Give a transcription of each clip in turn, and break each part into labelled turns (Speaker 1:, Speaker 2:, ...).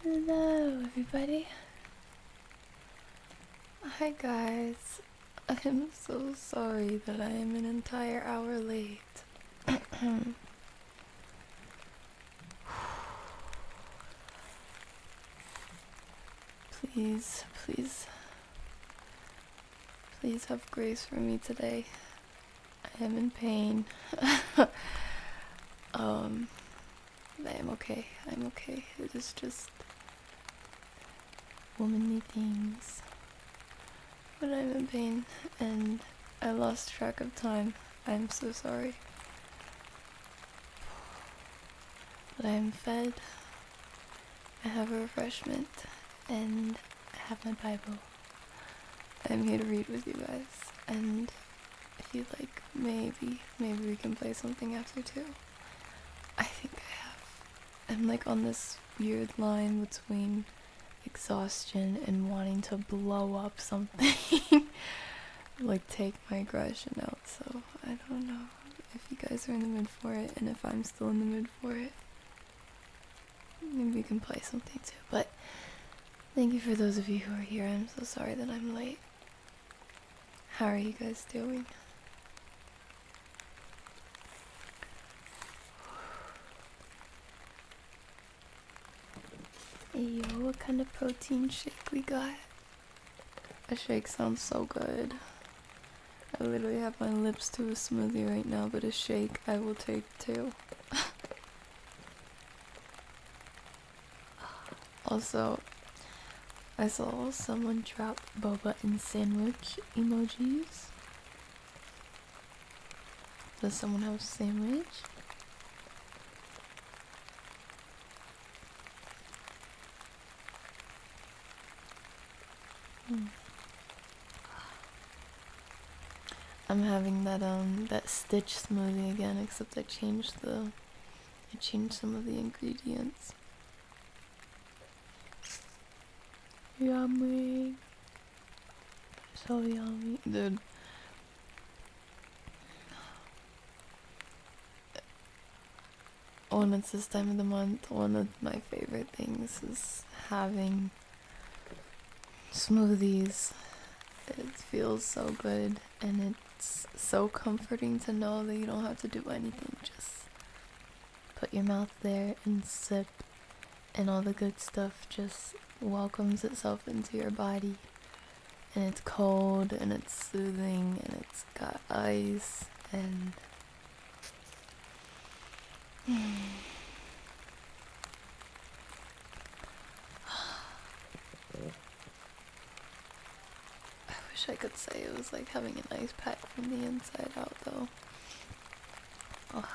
Speaker 1: Hello, everybody. Hi, guys. I am so sorry that I am an entire hour late. Please, please have grace for me today. I am in pain. But I am okay. I'm okay. It is just womanly things. But I'm in pain, and I lost track of time. I'm so sorry. But I am fed, I have a refreshment, and I have my Bible. I'm here to read with you guys, and if you'd like, maybe we can play something after too. I think I'm like on this weird line between exhaustion and wanting to blow up something. Like take my aggression out, so I don't know if you guys are in the mood for it, and if I'm still in the mood for it, maybe we can play something too. But thank you for those of you who are here. I'm so sorry that I'm late. How are you guys doing? Hey yo, what kind of protein shake we got? A shake sounds so good. I literally have my lips to a smoothie right now, but a shake I will take too. Also, I saw someone drop boba and sandwich emojis. Does someone have a sandwich? I'm having that stitch smoothie again, except I changed some of the ingredients. Yummy. So yummy. Dude. When it's this time of the month, one of my favorite things is having smoothies. It feels so good, and it's so comforting to know that you don't have to do anything. Just put your mouth there and sip, and all the good stuff just welcomes itself into your body. And it's cold, and it's soothing, and it's got ice, and I wish I could say it was like having an ice pack from the inside out, though. Oh.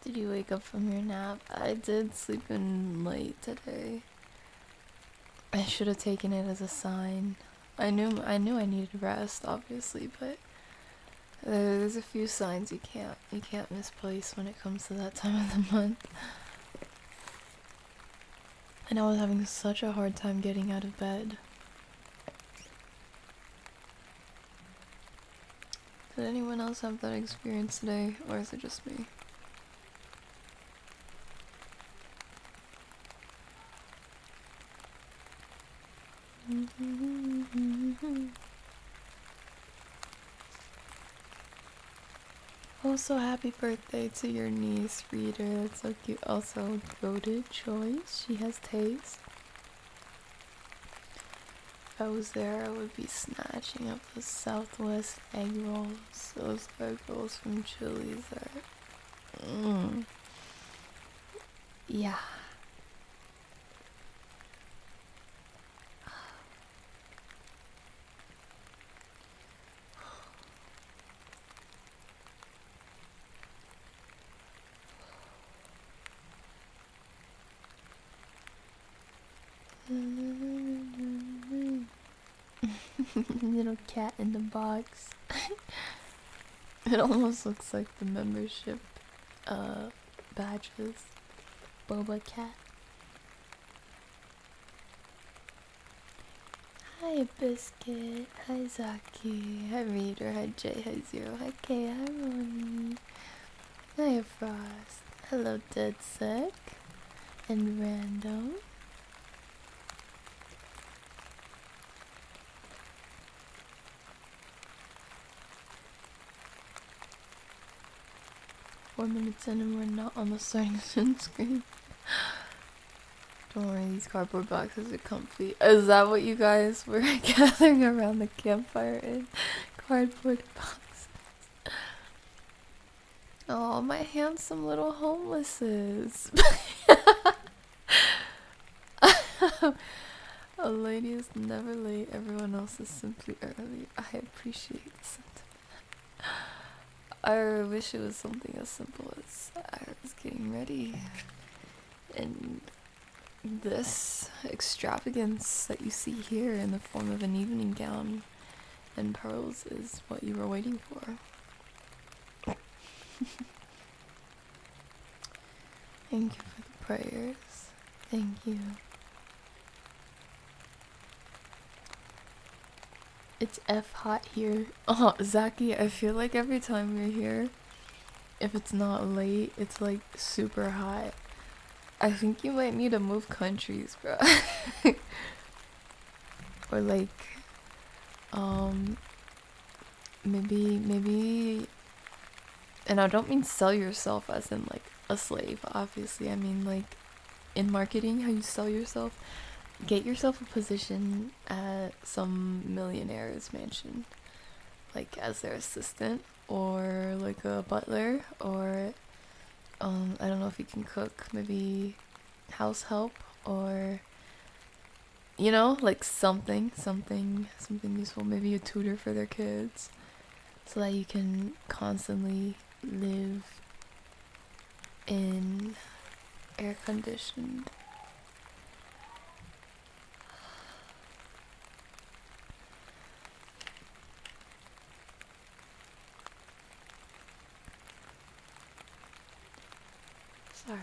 Speaker 1: Did you wake up from your nap? I did sleep in late today. I should have taken it as a sign. I knew I needed rest, obviously, but there's a few signs you can't misplace when it comes to that time of the month. And I was having such a hard time getting out of bed. Did anyone else have that experience today, or is it just me? Also, happy birthday to your niece, Reader. That's so cute. Also, voted choice. She has taste. If I was there, I would be snatching up the Southwest egg rolls. Those egg rolls from Chili's are... Yeah. Little cat in the box. It almost looks like the membership badges. Boba cat. Hi Biscuit, hi Zaki, hi Reader, hi Jay, hi Zero, hi Kay, hi Ronnie, hi Frost, hello Dead Sick, and Random. Four minutes in and we're not almost starting to screen. Don't worry, these cardboard boxes are comfy. Is that what you guys were gathering around the campfire in? Cardboard boxes. Oh, my handsome little homelesses. A lady is never late, everyone else is simply early. I appreciate the sentiment. I wish it was something as simple as I was getting ready. And this extravagance that you see here in the form of an evening gown and pearls is what you were waiting for. Thank you for the prayers. Thank you. It's F hot here. Oh, Zaki, I feel like every time we're here, if it's not late, it's like super hot. I think you might need to move countries, bro. Or like, maybe, and I don't mean sell yourself as in like a slave, obviously. I mean like in marketing, how you sell yourself. Get yourself a position at some millionaire's mansion, like as their assistant, or like a butler, or I don't know if you can cook, maybe house help, or you know, like something useful, maybe a tutor for their kids, so that you can constantly live in air conditioned. Sorry.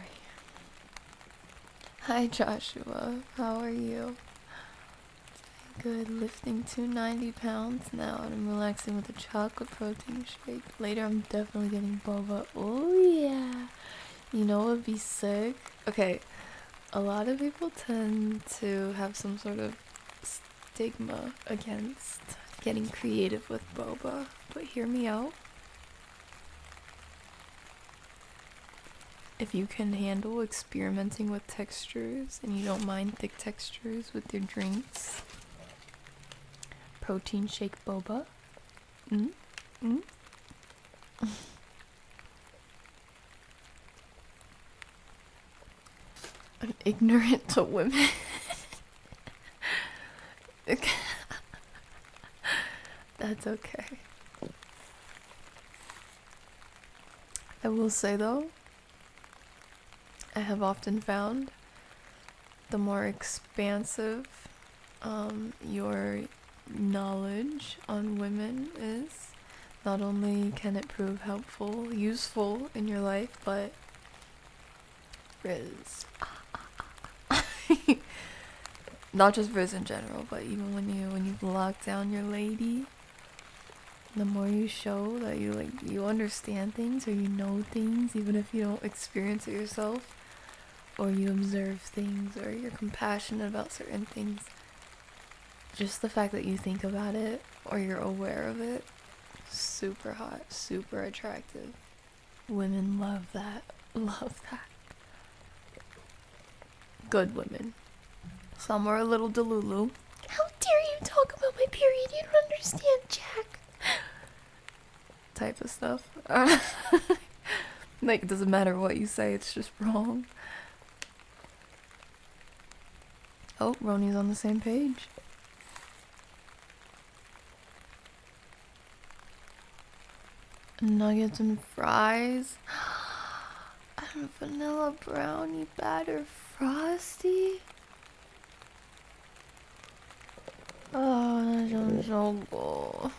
Speaker 1: Hi Joshua, how are you? Good, lifting 290 pounds now, and I'm relaxing with a chocolate protein shake. Later I'm definitely getting boba. Oh yeah. You know what would be sick? Okay, a lot of people tend to have some sort of stigma against getting creative with boba, but hear me out. If you can handle experimenting with textures and you don't mind thick textures with your drinks, protein shake boba. I'm ignorant to women. That's okay. I will say though, I have often found the more expansive your knowledge on women is, not only can it prove helpful, useful in your life, but Riz. Not just Riz in general, but even when you lock down your lady, the more you show that you understand things, or you know things even if you don't experience it yourself, or you observe things, or you're compassionate about certain things, just the fact that you think about it or you're aware of it, super hot, super attractive. Women love that. Love that. Good women. Some are a little delulu. How dare you talk about my period? You don't understand, Jack. Type of stuff. Like, it doesn't matter what you say, it's just wrong. Oh, Roni's on the same page. Nuggets and fries. And vanilla brownie batter frosty. Oh, that sounds so good.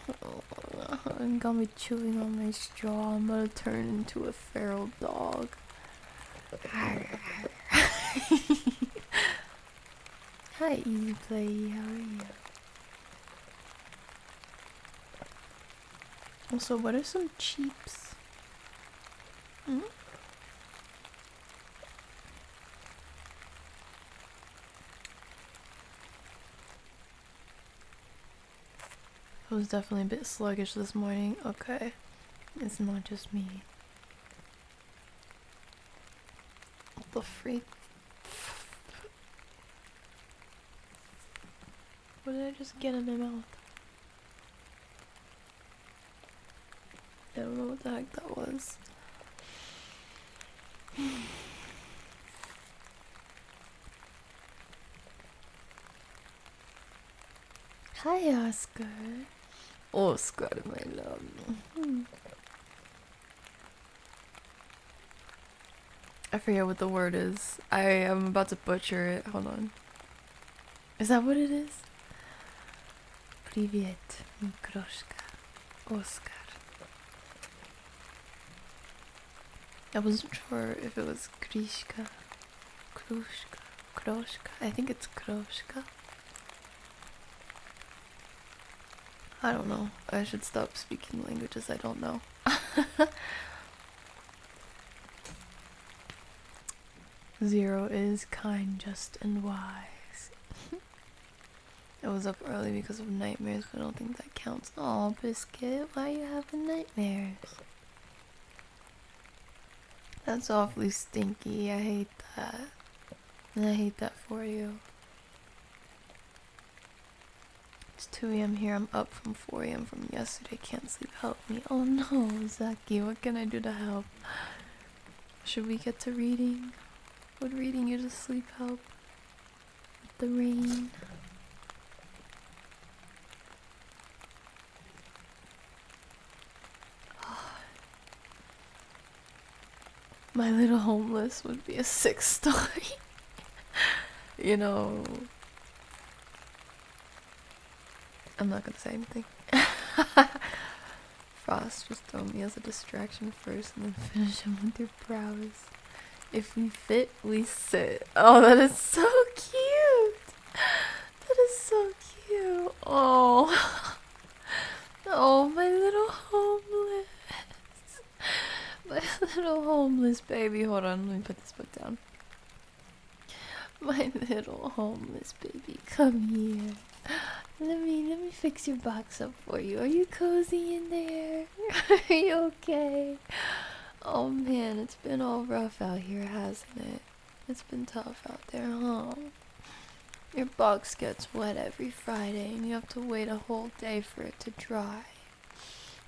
Speaker 1: I'm gonna be chewing on my straw. I'm gonna turn into a feral dog. Hi, Easy Play. How are you? Also, what are some cheaps? Hmm? I was definitely a bit sluggish this morning. Okay. It's not just me. What the freak? What did I just get in my mouth? I don't know what the heck that was. Hi, Oscar. Oscar, my love. I forget what the word is. I am about to butcher it. Hold on. Is that what it is? Привет, Mikroshka. Oscar. I wasn't sure if it was Krishka. Krushka. Kroshka. I think it's Kroshka. I don't know. I should stop speaking languages I don't know. Zero is kind, just, and wise. I was up early because of nightmares, but I don't think that counts. Aw, Biscuit, why are you having nightmares? That's awfully stinky. I hate that. And I hate that for you. It's 2 a.m. here. I'm up from 4 a.m. from yesterday. Can't sleep. Help me. Oh no, Zaki. What can I do to help? Should we get to reading? Would reading you to sleep help? With the rain? My Little Homeless would be a sick story. You know, I'm not gonna say anything. Frost, just throw me as a distraction first and then finish him with your prowess. If we fit, we sit. Oh, that is so cute. That is so cute. Oh. Oh, my little homeless. My little homeless baby. Hold on, let me put this book down. My little homeless baby, come here. Let me fix your box up for you. Are you cozy in there? Are you okay? Oh man, it's been all rough out here, hasn't it? It's been tough out there, huh? Your box gets wet every Friday and you have to wait a whole day for it to dry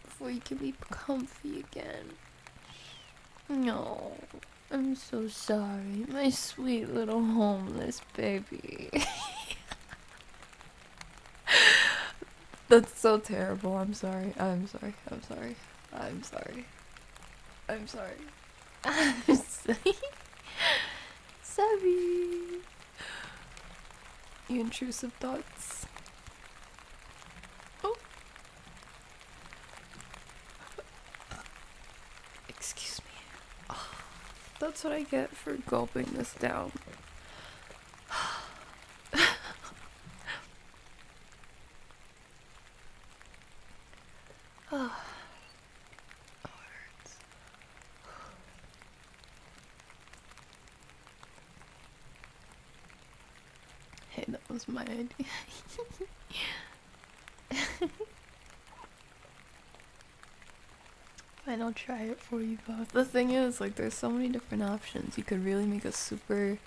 Speaker 1: before you can be comfy again. No, I'm so sorry, my sweet little homeless baby. That's so terrible. I'm sorry. I'm sorry. I'm sorry. I'm sorry. I'm sorry. I'm sorry. Sorry. You intrusive thoughts. Oh. Excuse me. Oh, that's what I get for gulping this down. Oh. Hey, that was my idea. Fine, I'll try it for you both. The thing is, like, there's so many different options. You could really make a super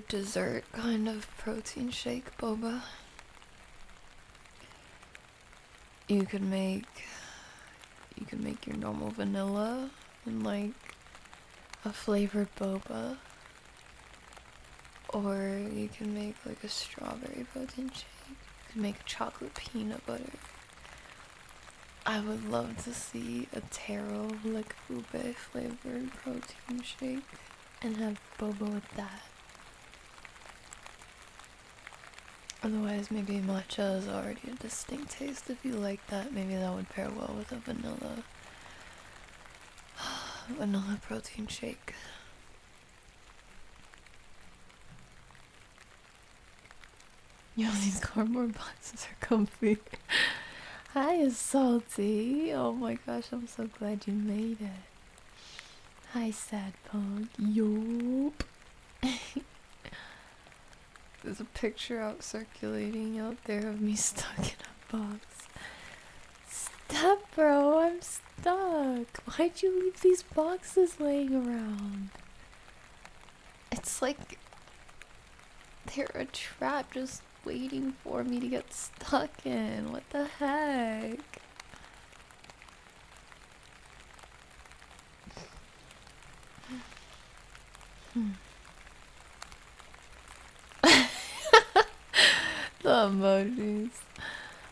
Speaker 1: dessert kind of protein shake boba. You could make your normal vanilla and like a flavored boba. Or you can make like a strawberry protein shake. You can make chocolate peanut butter. I would love to see a taro like ube flavored protein shake and have boba with that. Otherwise, maybe matcha is already a distinct taste. If you like that, maybe that would pair well with a vanilla protein shake. Yo, these cardboard boxes are comfy. Hi, Salty. Oh my gosh, I'm so glad you made it. Hi, Sad Punk. Yup. There's a picture out circulating out there of me stuck in a box. Stop, bro. I'm stuck. Why'd you leave these boxes laying around? It's like they're a trap just waiting for me to get stuck in. What the heck? The emojis.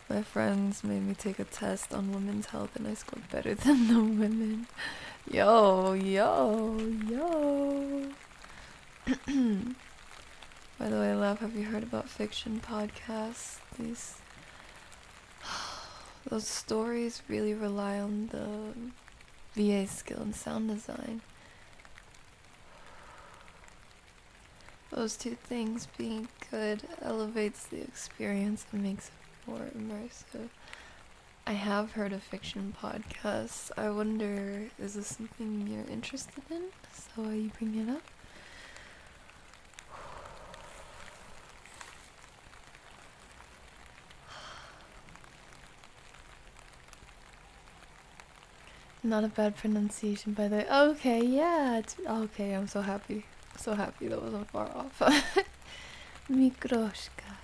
Speaker 1: My friends made me take a test on women's health and I scored better than the women. Yo. By the way, Love, have you heard about fiction podcasts? Those stories really rely on the VA skill in sound design. Those two things being good elevates the experience and makes it more immersive. I have heard of fiction podcasts. I wonder, is this something you're interested in? So you bring it up? Not a bad pronunciation, by the way. Okay, yeah. Okay, I'm so happy. So happy that wasn't far off. Mikroshka.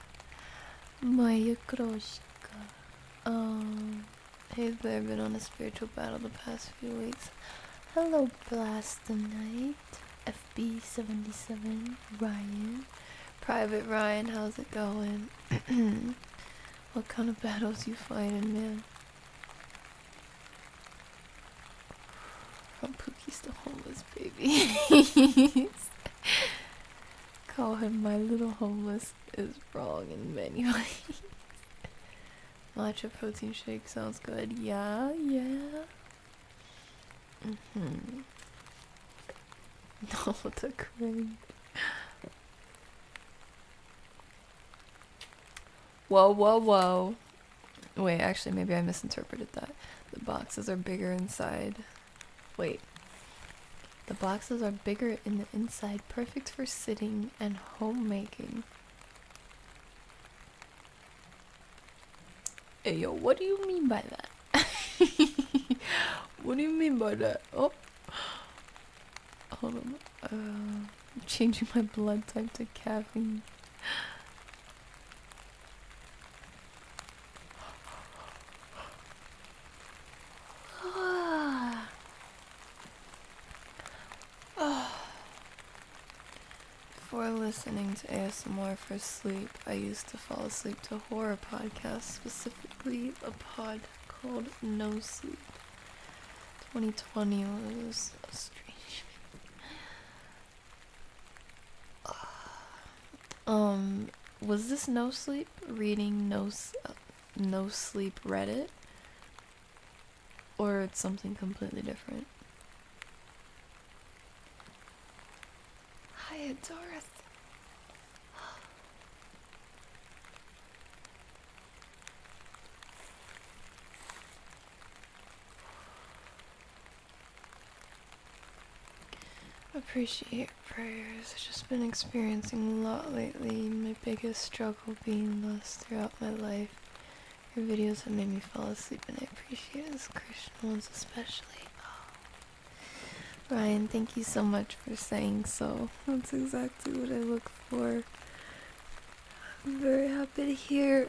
Speaker 1: Moja kroshka. Hey there, been on a spiritual battle the past few weeks. Hello, Blastonite. FB77. Ryan. Private Ryan, how's it going? What kind of battles you fighting, man? From Pookie's the homeless baby. Call him my little homeless is wrong in many ways. Matcha protein shake sounds good. Yeah. No, the cringe. Whoa. Wait, actually, maybe I misinterpreted that. The boxes are bigger inside. Wait. The boxes are bigger in the inside, perfect for sitting and homemaking. Hey, yo, what do you mean by that? What do you mean by that? Oh. Hold on. I'm changing my blood type to caffeine. Before listening to ASMR for sleep, I used to fall asleep to horror podcasts, specifically a pod called No Sleep. 2020 was a strange. Was this No Sleep reading No Sleep Reddit? Or it's something completely different? Hi, Doris. Appreciate your prayers. I've just been experiencing a lot lately. My biggest struggle being lost throughout my life. Your videos have made me fall asleep and I appreciate it, as Christian ones especially. Ryan, thank you so much for saying so. That's exactly what I look for. I'm very happy to hear.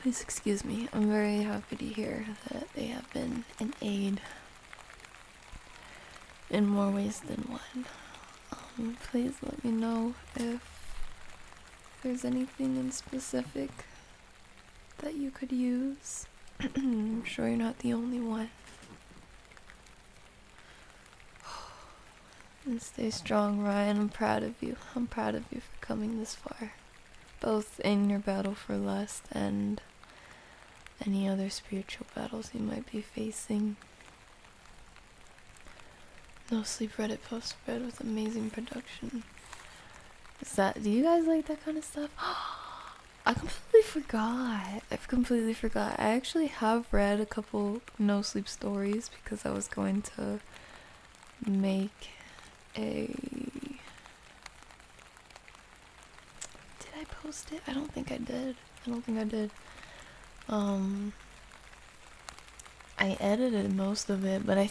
Speaker 1: Please excuse me. I'm very happy to hear that they have been an aid in more ways than one. Please let me know if there's anything in specific that you could use. I'm sure you're not the only one. And stay strong, Ryan. I'm proud of you. I'm proud of you for coming this far. Both in your battle for lust and any other spiritual battles you might be facing. No Sleep Reddit post spread with amazing production. Do you guys like that kind of stuff? I completely forgot. I actually have read a couple no sleep stories because I was going to make a... Did I post it? I don't think I did. I edited most of it, but I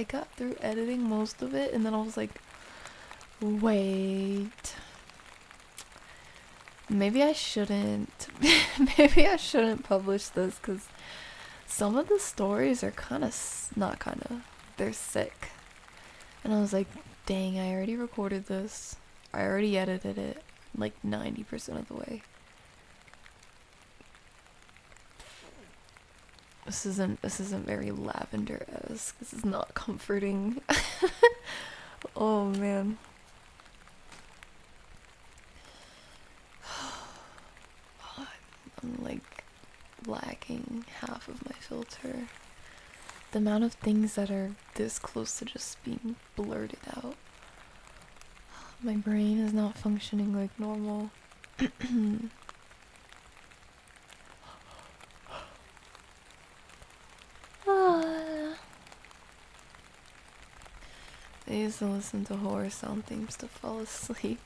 Speaker 1: got through editing most of it, and then I was like, wait, maybe I shouldn't publish this, because some of the stories are they're sick. And I was like, dang, I already recorded this. I already edited it like 90% of the way. This isn't very lavendher-esque. This is not comforting. Oh man. I'm like lacking half of my filter. The amount of things that are this close to just being blurted out. My brain is not functioning like normal. I used to listen to horror sound themes to fall asleep.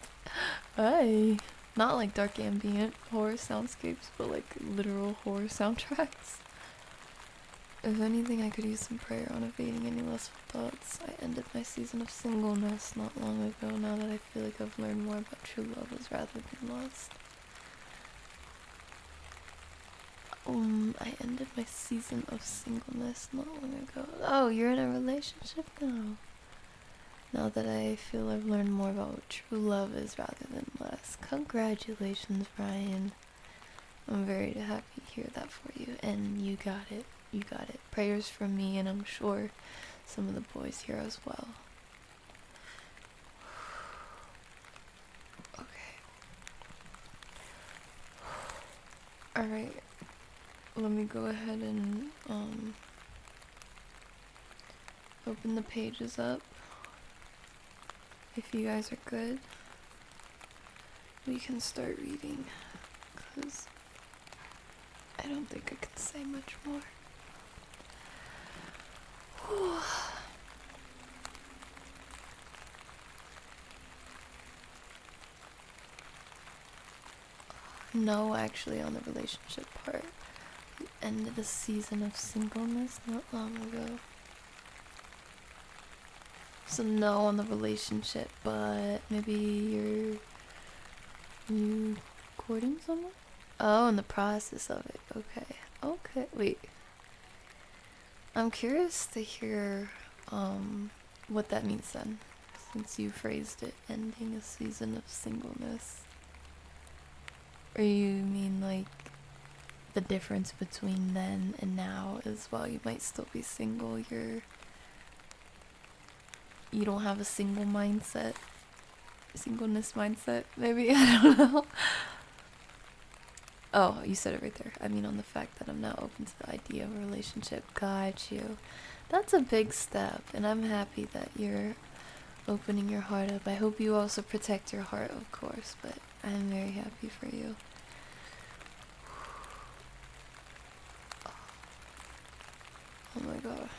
Speaker 1: Hey, not like dark ambient horror soundscapes, but like literal horror soundtracks. If anything, I could use some prayer on evading any lustful thoughts. I ended my season of singleness not long ago, now that I feel like I've learned more about true love as rather than lust. I ended my season of singleness not long ago. Oh, you're in a relationship now? Now that I feel I've learned more about what true love is rather than lust. Congratulations, Brian. I'm very happy to hear that for you, and you got it. Prayers from me, and I'm sure some of the boys here as well. Okay. Alright. Let me go ahead and open the pages up. If you guys are good, we can start reading, because I don't think I can say much more. No, actually, on the relationship part, you ended a season of singleness not long ago. So no on the relationship, but maybe you courting someone? Oh, in the process of it. Okay, wait. I'm curious to hear what that means then, since you phrased it, ending a season of singleness. Or you mean like the difference between then and now is while you might still be single, you don't have a singleness mindset, maybe? I don't know. Oh, you said it right there. I mean on the fact that I'm now open to the idea of a relationship. Got you. That's a big step, and I'm happy that you're opening your heart up. I hope you also protect your heart, of course, but I'm very happy for you. Oh my god.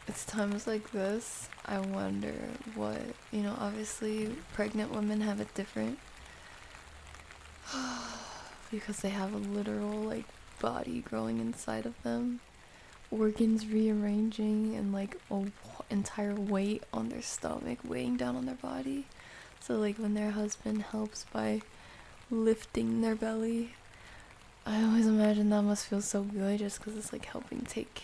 Speaker 1: It's times like this, I wonder what, obviously pregnant women have it different. Because they have a literal, like, body growing inside of them. Organs rearranging and, like, entire weight on their stomach weighing down on their body. So, like, when their husband helps by lifting their belly, I always imagine that must feel so good just because it's, like, helping take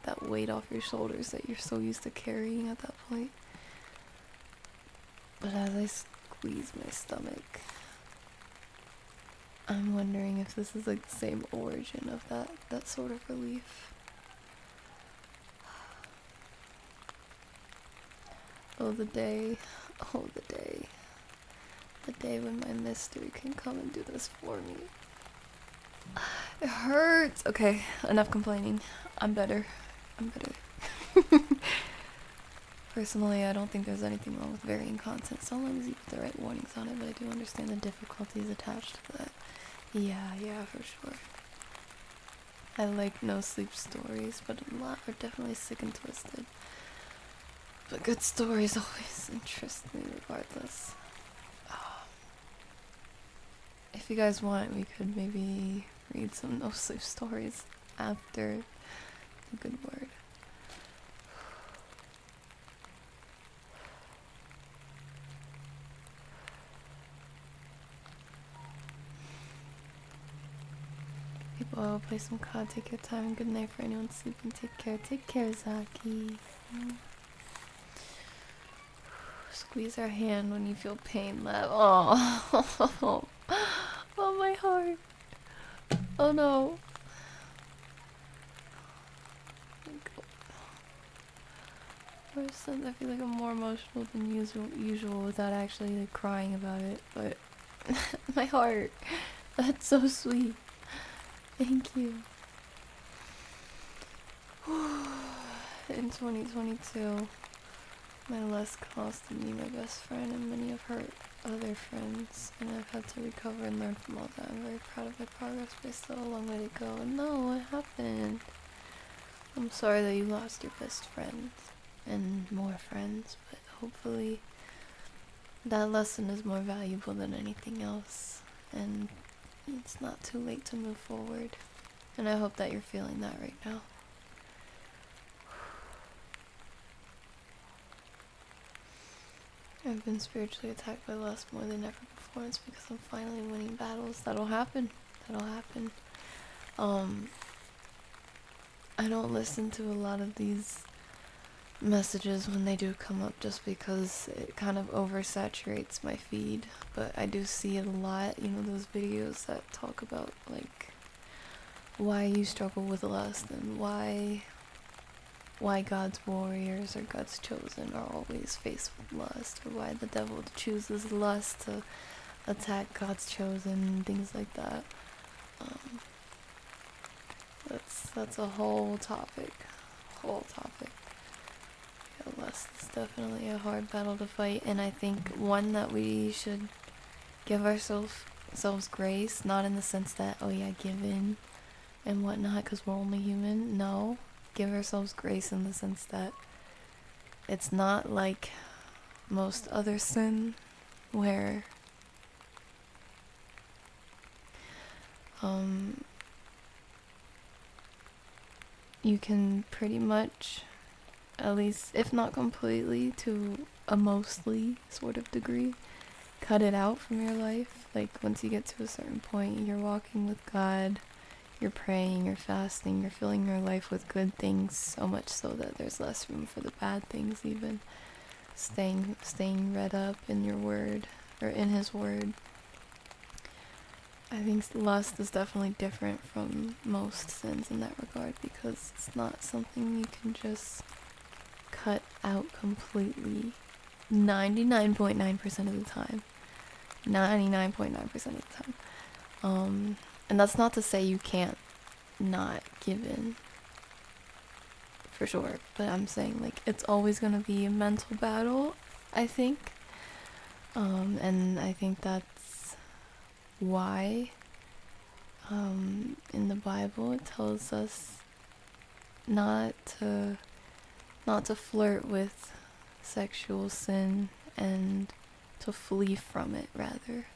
Speaker 1: that weight off your shoulders that you're so used to carrying at that point. But as I squeeze my stomach, I'm wondering if this is like the same origin of that sort of relief. Oh, the day when my mystery can come and do this for me. It hurts. Okay, enough complaining. I'm better. I'm better. Personally, I don't think there's anything wrong with varying content, so long as you put the right warnings on it, but I do understand the difficulties attached to that. Yeah, for sure. I like no sleep stories, but a lot are definitely sick and twisted. But good stories always interest me regardless. If you guys want, we could maybe read some no sleep stories after the good word. People, I will play some COD. Take your time. Good night for anyone sleeping. Take care. Take care, Zaki. Squeeze our hand when you feel pain, love. Oh, oh my heart. Oh no. First, I feel like I'm more emotional than usual without actually like crying about it, but my heart. That's so sweet. Thank you. In 2022, my loss costed me my best friend and many of her other friends, and I've had to recover and learn from all that. I'm very proud of my progress, but still a long way to go. No, what happened? I'm sorry that you lost your best friend and more friends, but hopefully that lesson is more valuable than anything else, and it's not too late to move forward. And I hope that you're feeling that right now. I've been spiritually attacked by lust more than ever before. It's because I'm finally winning battles. That'll happen. That'll happen. I don't listen to a lot of these messages when they do come up just because it kind of oversaturates my feed. But I do see it a lot. You know, those videos that talk about, like, why you struggle with lust and why God's warriors or God's chosen are always faced with lust, or why the devil chooses lust to attack God's chosen and things like that. That's a whole topic. Yeah, lust is definitely a hard battle to fight, and I think one that we should give ourselves grace, not in the sense that, oh yeah, give in and whatnot because we're only human. No, give ourselves grace in the sense that it's not like most other sin where you can pretty much, at least if not completely to a mostly sort of degree, cut it out from your life. Like once you get to a certain point, you're walking with God, you're praying, you're fasting, you're filling your life with good things, so much so that there's less room for the bad things. Even staying read up in your word, or in his word. I think lust is definitely different from most sins in that regard, because it's not something you can just cut out completely 99.9% of the time. 99.9% of the time. And that's not to say you can't not give in, for sure, but I'm saying, like, it's always gonna be a mental battle, I think. And I think that's why in the Bible it tells us not to flirt with sexual sin and to flee from it, rather.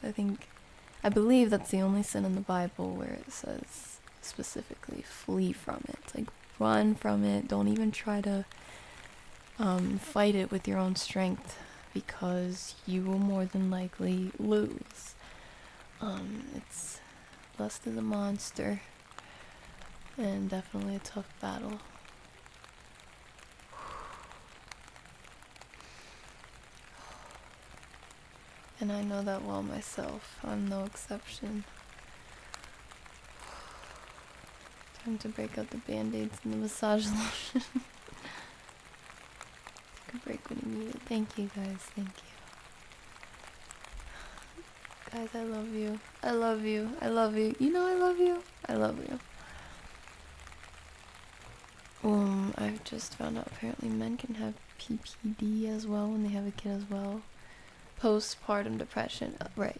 Speaker 1: I believe that's the only sin in the Bible where it says specifically flee from it. Like, run from it. Don't even try to fight it with your own strength, because you will more than likely lose. Lust is a monster, and definitely a tough battle. And I know that well myself. I'm no exception. Time to break out the band-aids and the massage lotion. Take a break when you need it. Thank you guys, thank you. Guys, I love you. I love you. I love you. You know I love you. I love you. I've just found out apparently men can have PPD as well when they have a kid as well. Postpartum depression. Right.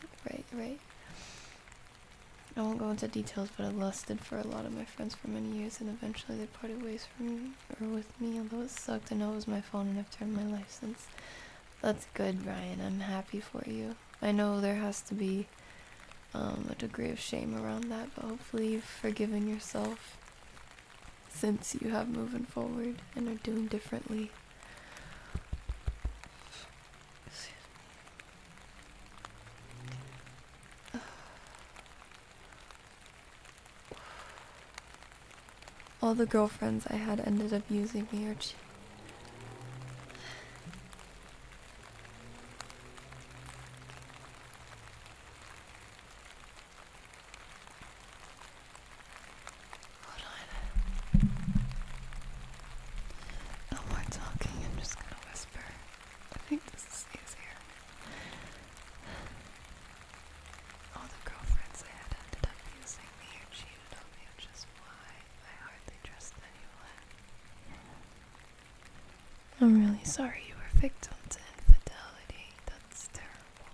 Speaker 1: I won't go into details, but I lusted for a lot of my friends for many years, and eventually they parted ways with me, although it sucked. I know it was my fault, and I've turned my life since. That's good, Ryan. I'm happy for you. I know there has to be a degree of shame around that, but hopefully you've forgiven yourself since you have moving forward and are doing differently. All the girlfriends I had ended up using me or Hold on. No more talking, I'm just gonna whisper. I think this is easier. All the girlfriends I had ended up using me or cheated on me, which is why I hardly trust anyone. I'm really sorry you were victim to infidelity. That's terrible.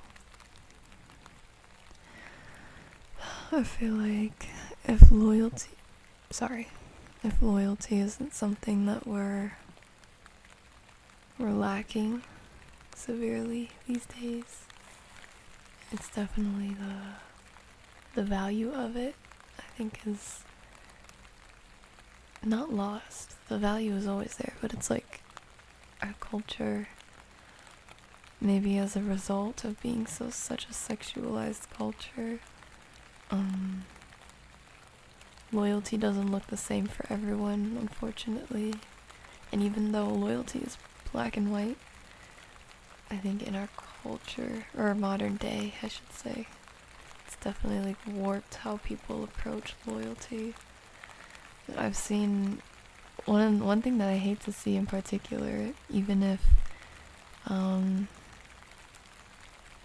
Speaker 1: I feel like if loyalty isn't something that we're lacking severely these days, it's definitely the value of it, I think, is not lost. The value is always there, but it's like our culture, maybe as a result of being such a sexualized culture, loyalty doesn't look the same for everyone, unfortunately. And even though loyalty is black and white, I think in our culture, or modern day, I should say, it's definitely like warped how people approach loyalty. I've seen one thing that I hate to see in particular, even if a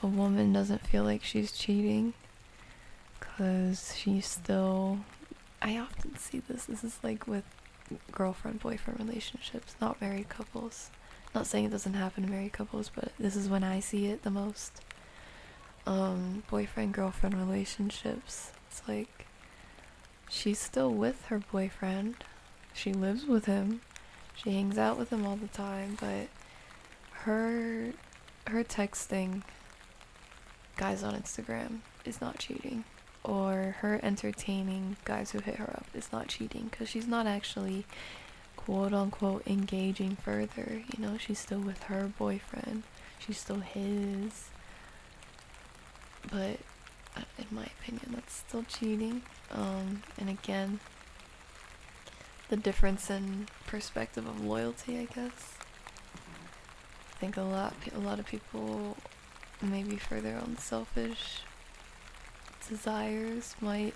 Speaker 1: woman doesn't feel like she's cheating, because she's still, I often see this is like with girlfriend-boyfriend relationships, not married couples. Not saying it doesn't happen to married couples, but this is when I see it the most. Boyfriend-girlfriend relationships, it's like she's still with her boyfriend, she lives with him, she hangs out with him all the time, but her texting guys on Instagram is not cheating, or her entertaining guys who hit her up is not cheating, because she's not actually quote-unquote engaging further. You know, she's still with her boyfriend, she's still his, but in my opinion that's still cheating. And again, the difference in perspective of loyalty, I guess. I think a lot of people, maybe for their own selfish desires, might,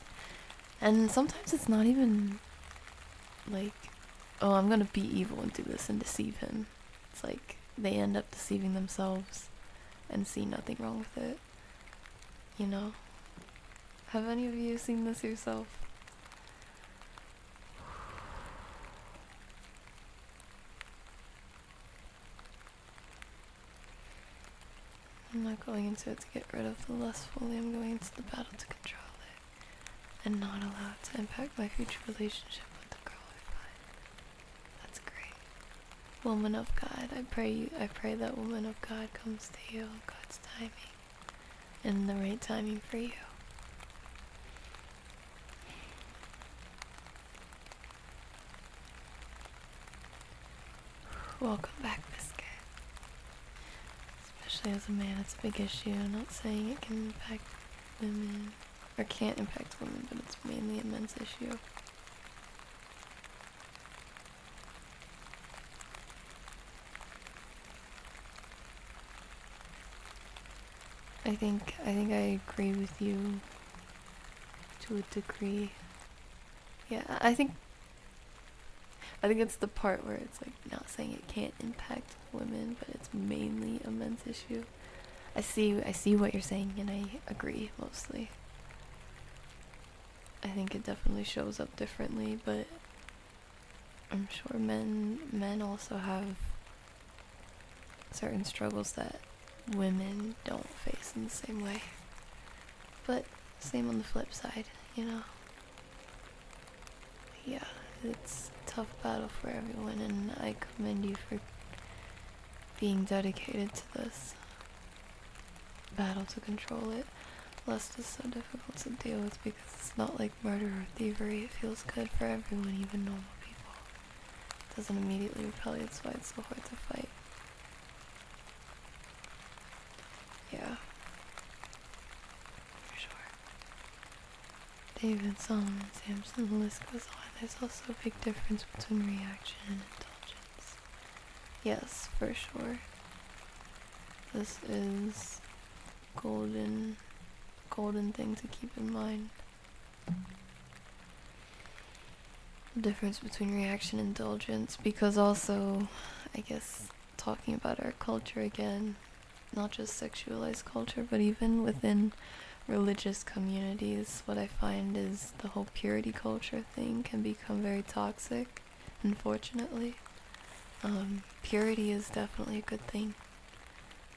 Speaker 1: and sometimes it's not even like, oh, I'm gonna be evil and do this and deceive him. It's like they end up deceiving themselves and see nothing wrong with it, you know? Have any of you seen this yourself? I'm not going into it to get rid of the lustfully, I'm going into the battle to control it and not allow it to impact my future relationship with the girl I find. That's great. Woman of God, I pray that woman of God comes to you in God's timing, and the right timing for you. Welcome back, Biscuit. Especially as a man, it's a big issue. I'm not saying it can impact women, or can't impact women, but it's mainly a men's issue. I think I agree with you to a degree. Yeah, I think it's the part where it's like not saying it can't impact women, but it's mainly a men's issue. I see what you're saying, and I agree mostly. I think it definitely shows up differently, but I'm sure men also have certain struggles that women don't face in the same way. But same on the flip side, you know. Yeah, it's a tough battle for everyone, and I commend you for being dedicated to this battle to control it. Lust is so difficult to deal with because it's not like murder or thievery. It feels good for everyone, even normal people. It doesn't immediately repel you. That's why it's so hard to fight. Yeah. For sure. David, Solomon, Samson, the list goes on. There's also a big difference between reaction and indulgence. Yes, for sure. This is golden thing to keep in mind. The difference between reaction and indulgence, because also, I guess, talking about our culture again, not just sexualized culture, but even within religious communities, what I find is the whole purity culture thing can become very toxic, unfortunately. Purity is definitely a good thing,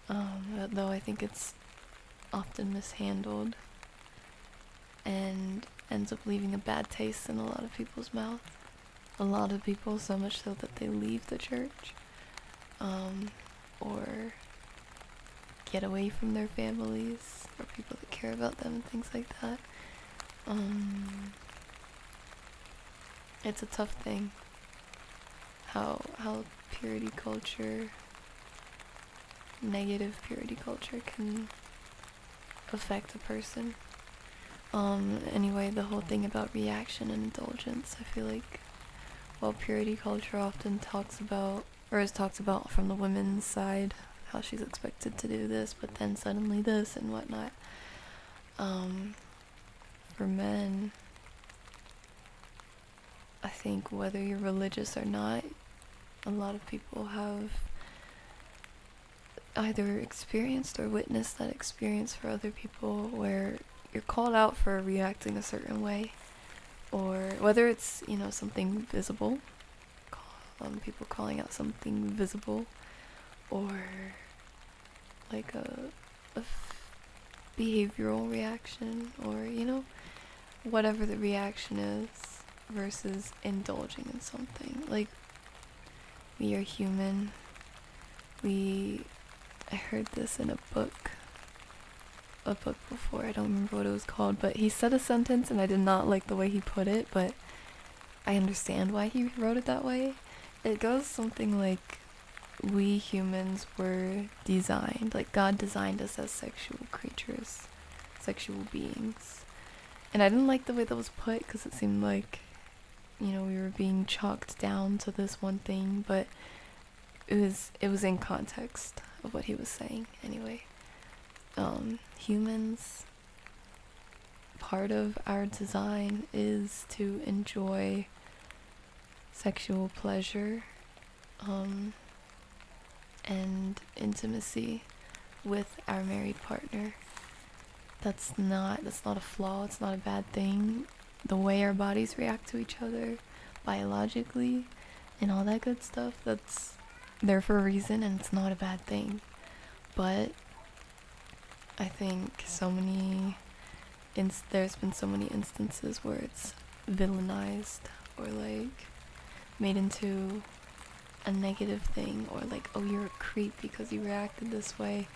Speaker 1: though I think it's often mishandled and ends up leaving a bad taste in a lot of people's mouth. A lot of people, so much so that they leave the church, or get away from their families or people that care about them and things like that. It's a tough thing how purity culture, negative purity culture, can affect a person. Anyway, the whole thing about reaction and indulgence, I feel like while purity culture often talks about, or is talked about from the women's side, how she's expected to do this, but then suddenly this and whatnot. For men, I think whether you're religious or not, a lot of people have either experienced or witnessed that experience for other people where you're called out for reacting a certain way, or whether it's, something visible, people calling out something visible, or like a behavioral reaction, or whatever the reaction is, versus indulging in something. Like, we are human. I heard this in a book before, I don't remember what it was called, but he said a sentence and I did not like the way he put it, but I understand why he wrote it that way. It goes something like, we humans were designed, like God designed us as sexual creatures, sexual beings. And I didn't like the way that was put, because it seemed like, we were being chalked down to this one thing, but it was in context of what he was saying anyway. Humans, part of our design is to enjoy sexual pleasure, and intimacy with our married partner. That's not a flaw, it's not a bad thing. The way our bodies react to each other biologically and all that good stuff, that's there for a reason, and it's not a bad thing. But I think there's been so many instances where it's villainized or like made into a negative thing, or like, oh, you're a creep because you reacted this way,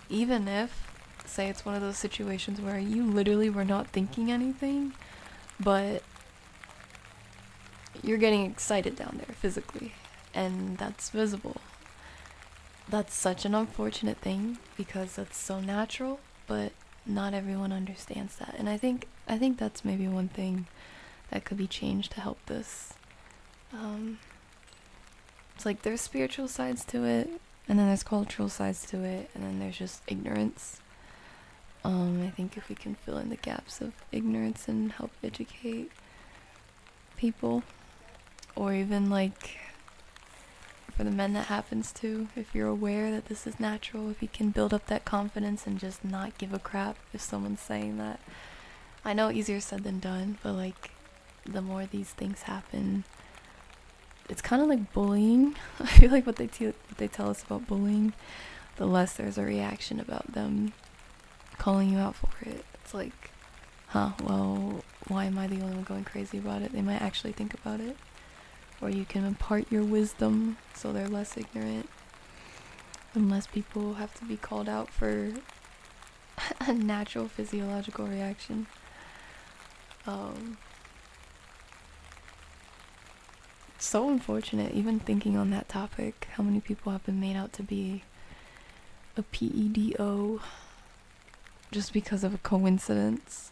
Speaker 1: even if, say, it's one of those situations where you literally were not thinking anything, but you're getting excited down there physically, and that's visible. That's such an unfortunate thing, because that's so natural, but not everyone understands that. And I think that's maybe one thing that could be changed to help this. It's like there's spiritual sides to it, and then there's cultural sides to it, and then there's just ignorance. I think if we can fill in the gaps of ignorance and help educate people, or even like for the men that happens to, if you're aware that this is natural, if you can build up that confidence and just not give a crap if someone's saying that. I know easier said than done, but like the more these things happen, it's kind of like bullying. I feel like what they tell us about bullying, the less there's a reaction about them calling you out for it. It's like, well, why am I the only one going crazy about it? They might actually think about it. Or you can impart your wisdom so they're less ignorant. And less people have to be called out for a natural physiological reaction. So unfortunate, even thinking on that topic, how many people have been made out to be a PEDO just because of a coincidence.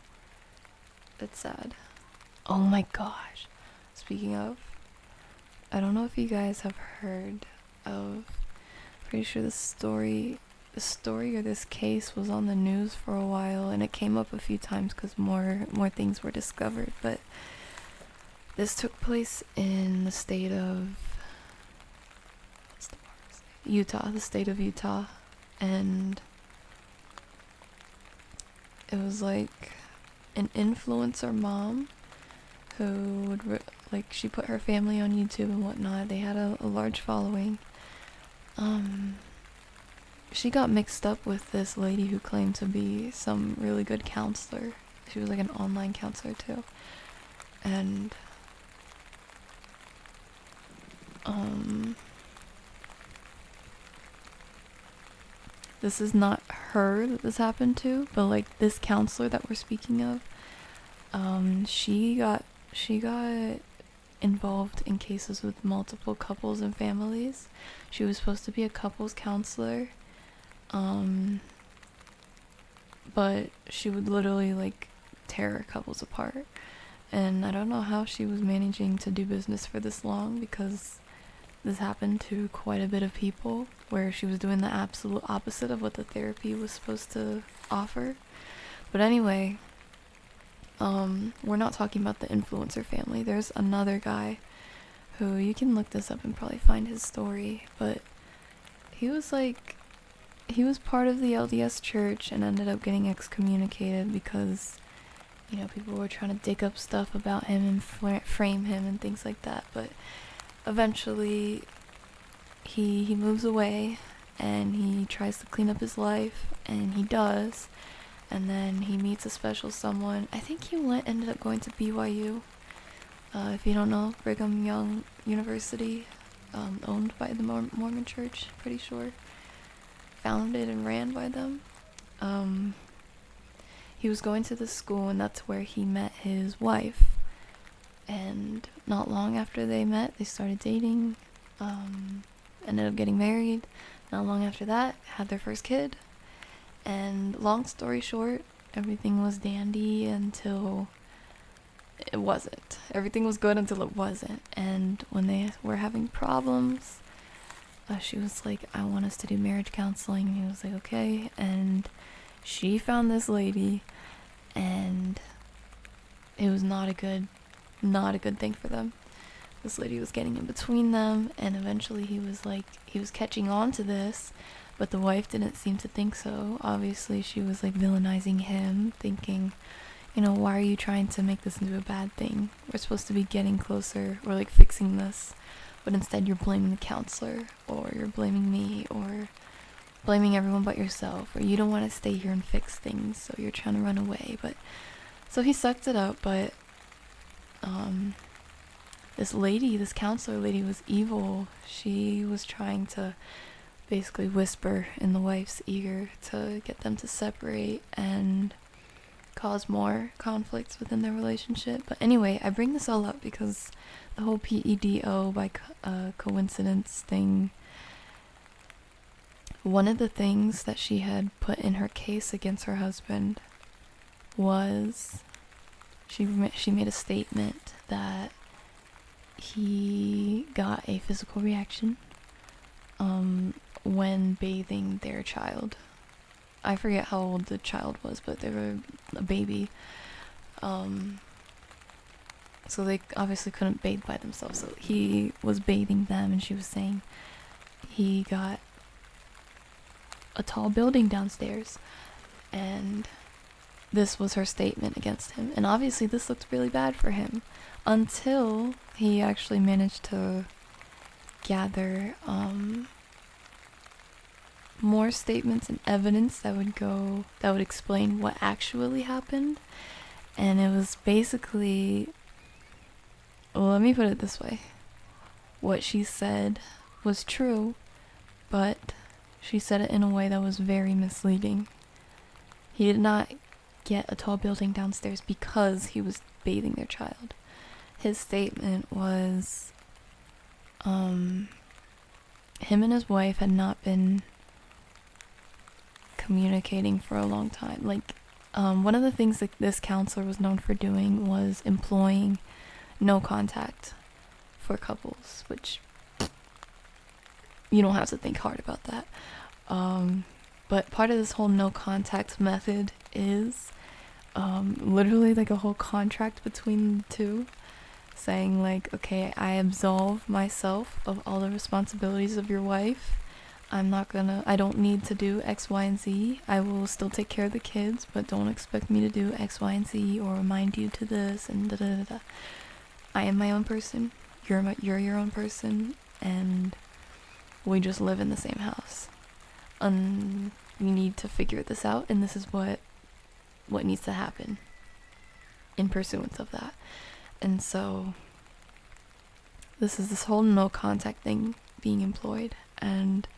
Speaker 1: It's sad. Oh my gosh. Speaking of, I don't know if you guys have heard of, pretty sure the story or this case was on the news for a while, and it came up a few times because more things were discovered, but this took place in the state of Utah, the state of Utah, and it was like an influencer mom who would she put her family on YouTube and whatnot. They had a large following. She got mixed up with this lady who claimed to be some really good counselor. She was like an online counselor too. And this is not her that this happened to, but like this counselor that we're speaking of, she got involved in cases with multiple couples and families. She was supposed to be a couples counselor, but she would literally like tear couples apart. And I don't know how she was managing to do business for this long, because this happened to quite a bit of people, where she was doing the absolute opposite of what the therapy was supposed to offer. But anyway, we're not talking about the influencer family. There's another guy who, you can look this up and probably find his story, but he was part of the LDS church and ended up getting excommunicated because, you know, people were trying to dig up stuff about him and frame him and things like that. But eventually he moves away and he tries to clean up his life, and he does. And then he meets a special someone. I think he ended up going to BYU. If you don't know, Brigham Young University, owned by the Mormon Church, pretty sure. Founded and ran by them. He was going to this school, and that's where he met his wife. And not long after they met, they started dating. Ended up getting married. Not long after that, had their first kid. And long story short, everything was dandy until it wasn't. Everything was good until it wasn't. And when they were having problems, she was like, I want us to do marriage counseling. He was like, okay. And she found this lady, and it was not a good thing for them. This lady was getting in between them, and eventually he was catching on to this. But the wife didn't seem to think so. Obviously, she was like villainizing him, thinking, you know, why are you trying to make this into a bad thing? We're supposed to be getting closer, or like fixing this. But instead you're blaming the counselor, or you're blaming me, or blaming everyone but yourself, or you don't want to stay here and fix things, so you're trying to run away. But so he sucked it up, but this counselor lady was evil. She was trying to basically whisper in the wife's ear to get them to separate and cause more conflicts within their relationship. But anyway, I bring this all up because the whole PEDO by coincidence thing, one of the things that she had put in her case against her husband was she made a statement that he got a physical reaction when bathing their child. I forget how old the child was, but they were a baby. So they obviously couldn't bathe by themselves. So he was bathing them, and she was saying he got a tall building downstairs, and this was her statement against him. And obviously this looked really bad for him until he actually managed to gather more statements and evidence that would explain what actually happened. And it was basically, well, let me put it this way. What she said was true, but she said it in a way that was very misleading. He did not get a tall building downstairs because he was bathing their child. His statement was, him and his wife had not been communicating for a long time. Like, one of the things that this counselor was known for doing was employing no contact for couples, which you don't have to think hard about that. But part of this whole no contact method is literally like a whole contract between the two, saying like, okay, I absolve myself of all the responsibilities of your wife. I don't need to do X, Y, and Z. I will still take care of the kids, but don't expect me to do X, Y, and Z or remind you to this and da da da da. I am my own person. You're your own person, and we just live in the same house. We need to figure this out, and this is what needs to happen in pursuance of that. And so this whole no contact thing being employed, and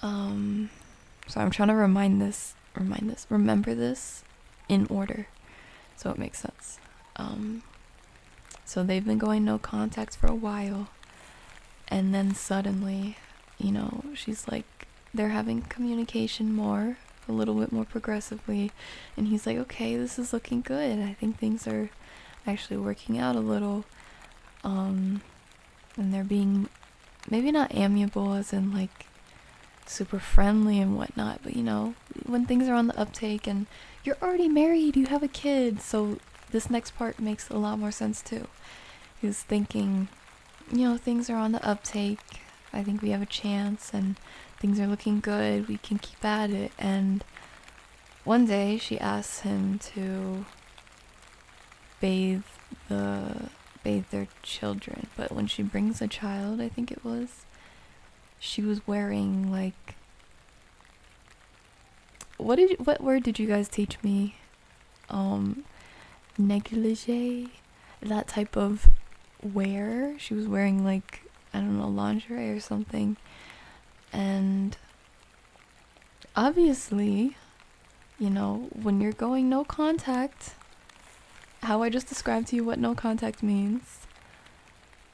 Speaker 1: so I'm trying to remember this in order so it makes sense. So they've been going no contact for a while, and then suddenly, she's like, they're having communication more, a little bit more progressively, and he's like, okay, this is looking good. I think things are actually working out a little, and they're being maybe not amiable as in like super friendly and whatnot, but when things are on the uptake and you're already married, you have a kid, so this next part makes a lot more sense too. He's thinking, things are on the uptake, I think we have a chance and things are looking good, we can keep at it. And one day she asks him to bathe their children, but when she brings a child, I think it was, she was wearing like, what word did you guys teach me? Negligee, that type of wear. She was wearing like, I don't know, lingerie or something. And obviously, when you're going no contact, how I just described to you what no contact means,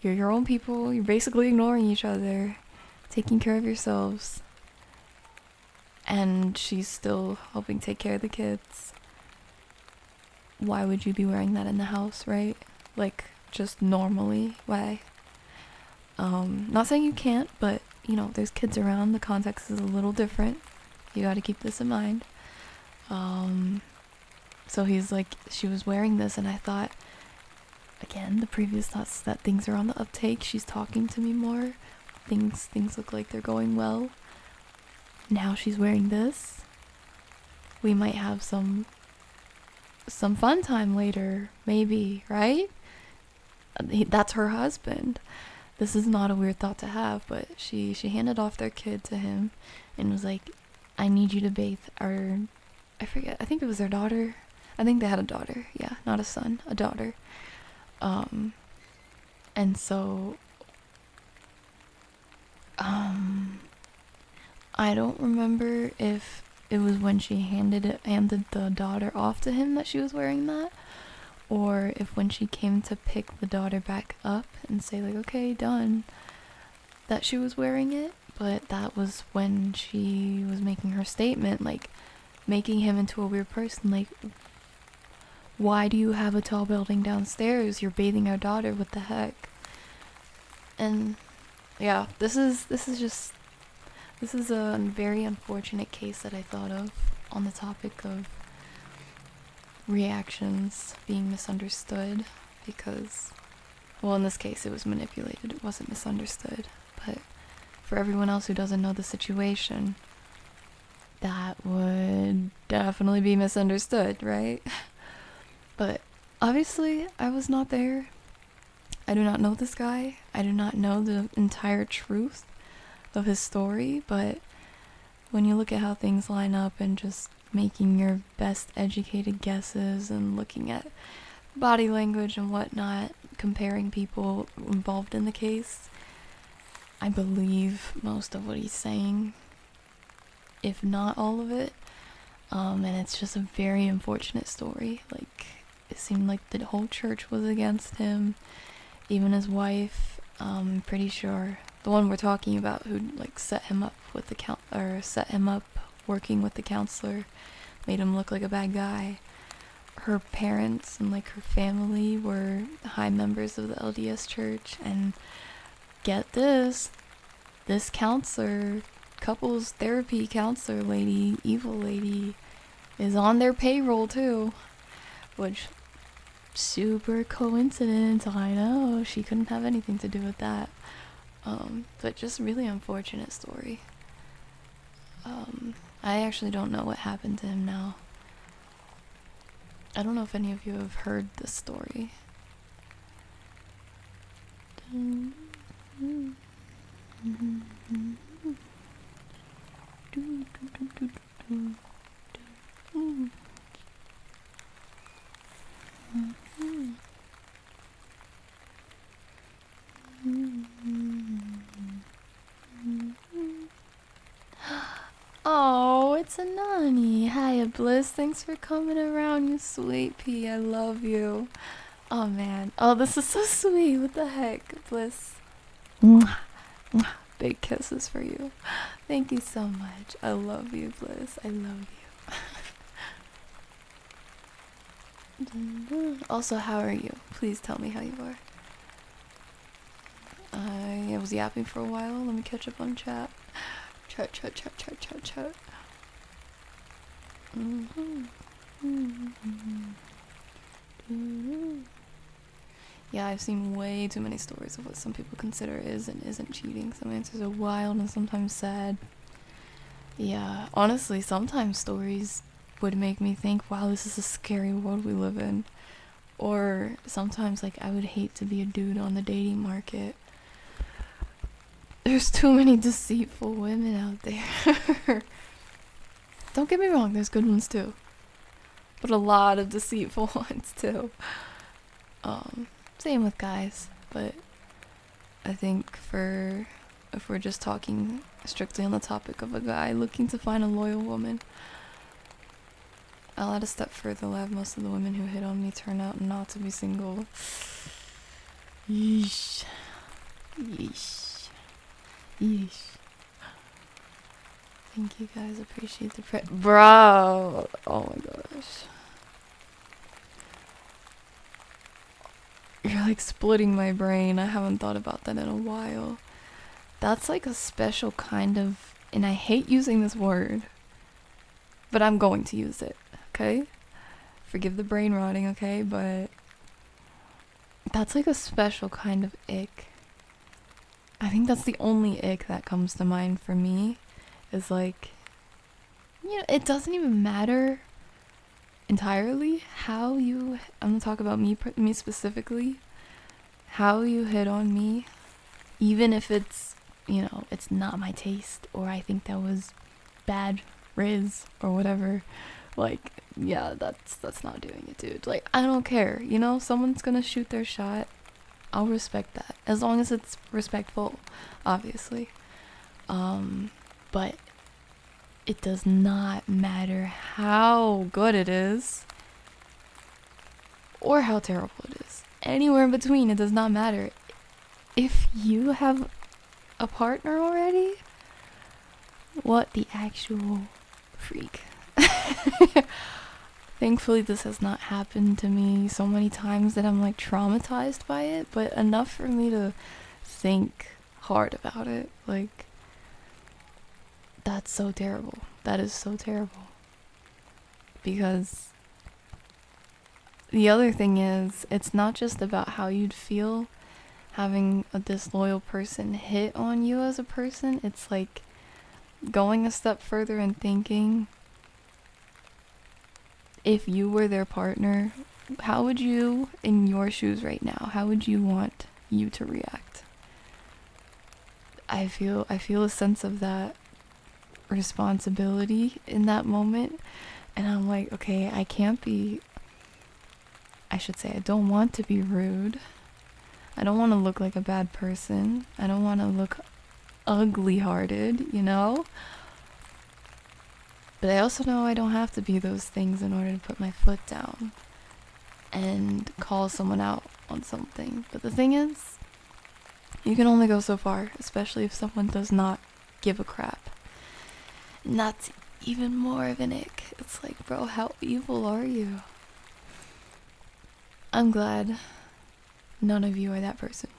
Speaker 1: you're your own people, you're basically ignoring each other, taking care of yourselves, and she's still helping take care of the kids. Why would you be wearing that in the house, right? Like, just normally, why? Not saying you can't, but there's kids around, the context is a little different, you gotta keep this in mind. So he's like, she was wearing this, and I thought, again, the previous thoughts that things are on the uptake, she's talking to me more, things look like they're going well. Now she's wearing this, we might have some fun time later, maybe, right? That's her husband. This is not a weird thought to have, but she handed off their kid to him and was like, I need you to bathe our, I forget, I think it was their daughter. I think they had a daughter, yeah, not a son, a daughter. And so, I don't remember if it was when she handed the daughter off to him that she was wearing that, or if when she came to pick the daughter back up and say like, okay, done, that she was wearing it. But that was when she was making her statement, like making him into a weird person, like, why do you have a tall building downstairs? You're bathing our daughter, what the heck? And yeah, this is a very unfortunate case that I thought of on the topic of reactions being misunderstood, because, well, in this case it was manipulated, it wasn't misunderstood, but for everyone else who doesn't know the situation, that would definitely be misunderstood, right? But obviously, I was not there. I do not know this guy. I do not know the entire truth of his story, but when you look at how things line up and just making your best educated guesses and looking at body language and whatnot, comparing people involved in the case, I believe most of what he's saying, if not all of it. And it's just a very unfortunate story. Like, it seemed like the whole church was against him, even his wife. I'm pretty sure the one we're talking about, who like set him up with the set him up working with the counselor, made him look like a bad guy. Her parents and like her family were high members of the LDS church, and get this counselor, couples therapy counselor lady, evil lady, is on their payroll too, which, super coincidence, I know, she couldn't have anything to do with that. But just really unfortunate story. I actually don't know what happened to him now. I don't know if any of you have heard this story. Oh, it's a Nani. Hiya, Bliss. Thanks for coming around, you sweet pea. I love you. Oh, man. Oh, this is so sweet. What the heck, Bliss? Mwah. Mwah. Big kisses for you. Thank you so much. I love you, Bliss. I love you. Also, how are you? Please tell me how you are. I was yapping for a while. Let me catch up on chat. Chat. Yeah, I've seen way too many stories of what some people consider is and isn't cheating. Some answers are wild and sometimes sad. Yeah, honestly, sometimes stories would make me think, wow, this is a scary world we live in. Or sometimes, like, I would hate to be a dude on the dating market. There's too many deceitful women out there. Don't get me wrong, there's good ones too. But a lot of deceitful ones too. Same with guys, but I think if we're just talking strictly on the topic of a guy looking to find a loyal woman, I'll add a step further, Lav. Most of the women who hit on me turn out not to be single. Yeesh. Thank you guys, appreciate the bro. Oh my gosh. You're like splitting my brain. I haven't thought about that in a while. That's like a special kind of, and I hate using this word, but I'm going to use it, okay? Forgive the brain rotting, okay? But that's like a special kind of ick. I think that's the only ick that comes to mind for me, is like, you know, it doesn't even matter entirely how you, I'm gonna talk about me specifically, how you hit on me, even if it's, you know, it's not my taste, or I think that was bad riz, or whatever, like, yeah, that's not doing it, dude. Like, I don't care, you know, someone's gonna shoot their shot, I'll respect that, as long as it's respectful, obviously. But it does not matter how good it is, or how terrible it is. Anywhere in between, it does not matter. If you have a partner already, what the actual freak. Thankfully, this has not happened to me so many times that I'm like traumatized by it, but enough for me to think hard about it. Like, that's so terrible. That is so terrible. Because the other thing is, it's not just about how you'd feel, having a disloyal person hit on you as a person, it's like going a step further and thinking, if you were their partner, how would you, in your shoes right now, how would you want you to react? I feel a sense of that responsibility in that moment, and I'm like, okay, I don't want to be rude. I don't want to look like a bad person. I don't want to look ugly-hearted, you know? But I also know I don't have to be those things in order to put my foot down and call someone out on something. But the thing is, you can only go so far, especially if someone does not give a crap. And that's even more of an ick. It's like, bro, how evil are you? I'm glad none of you are that person.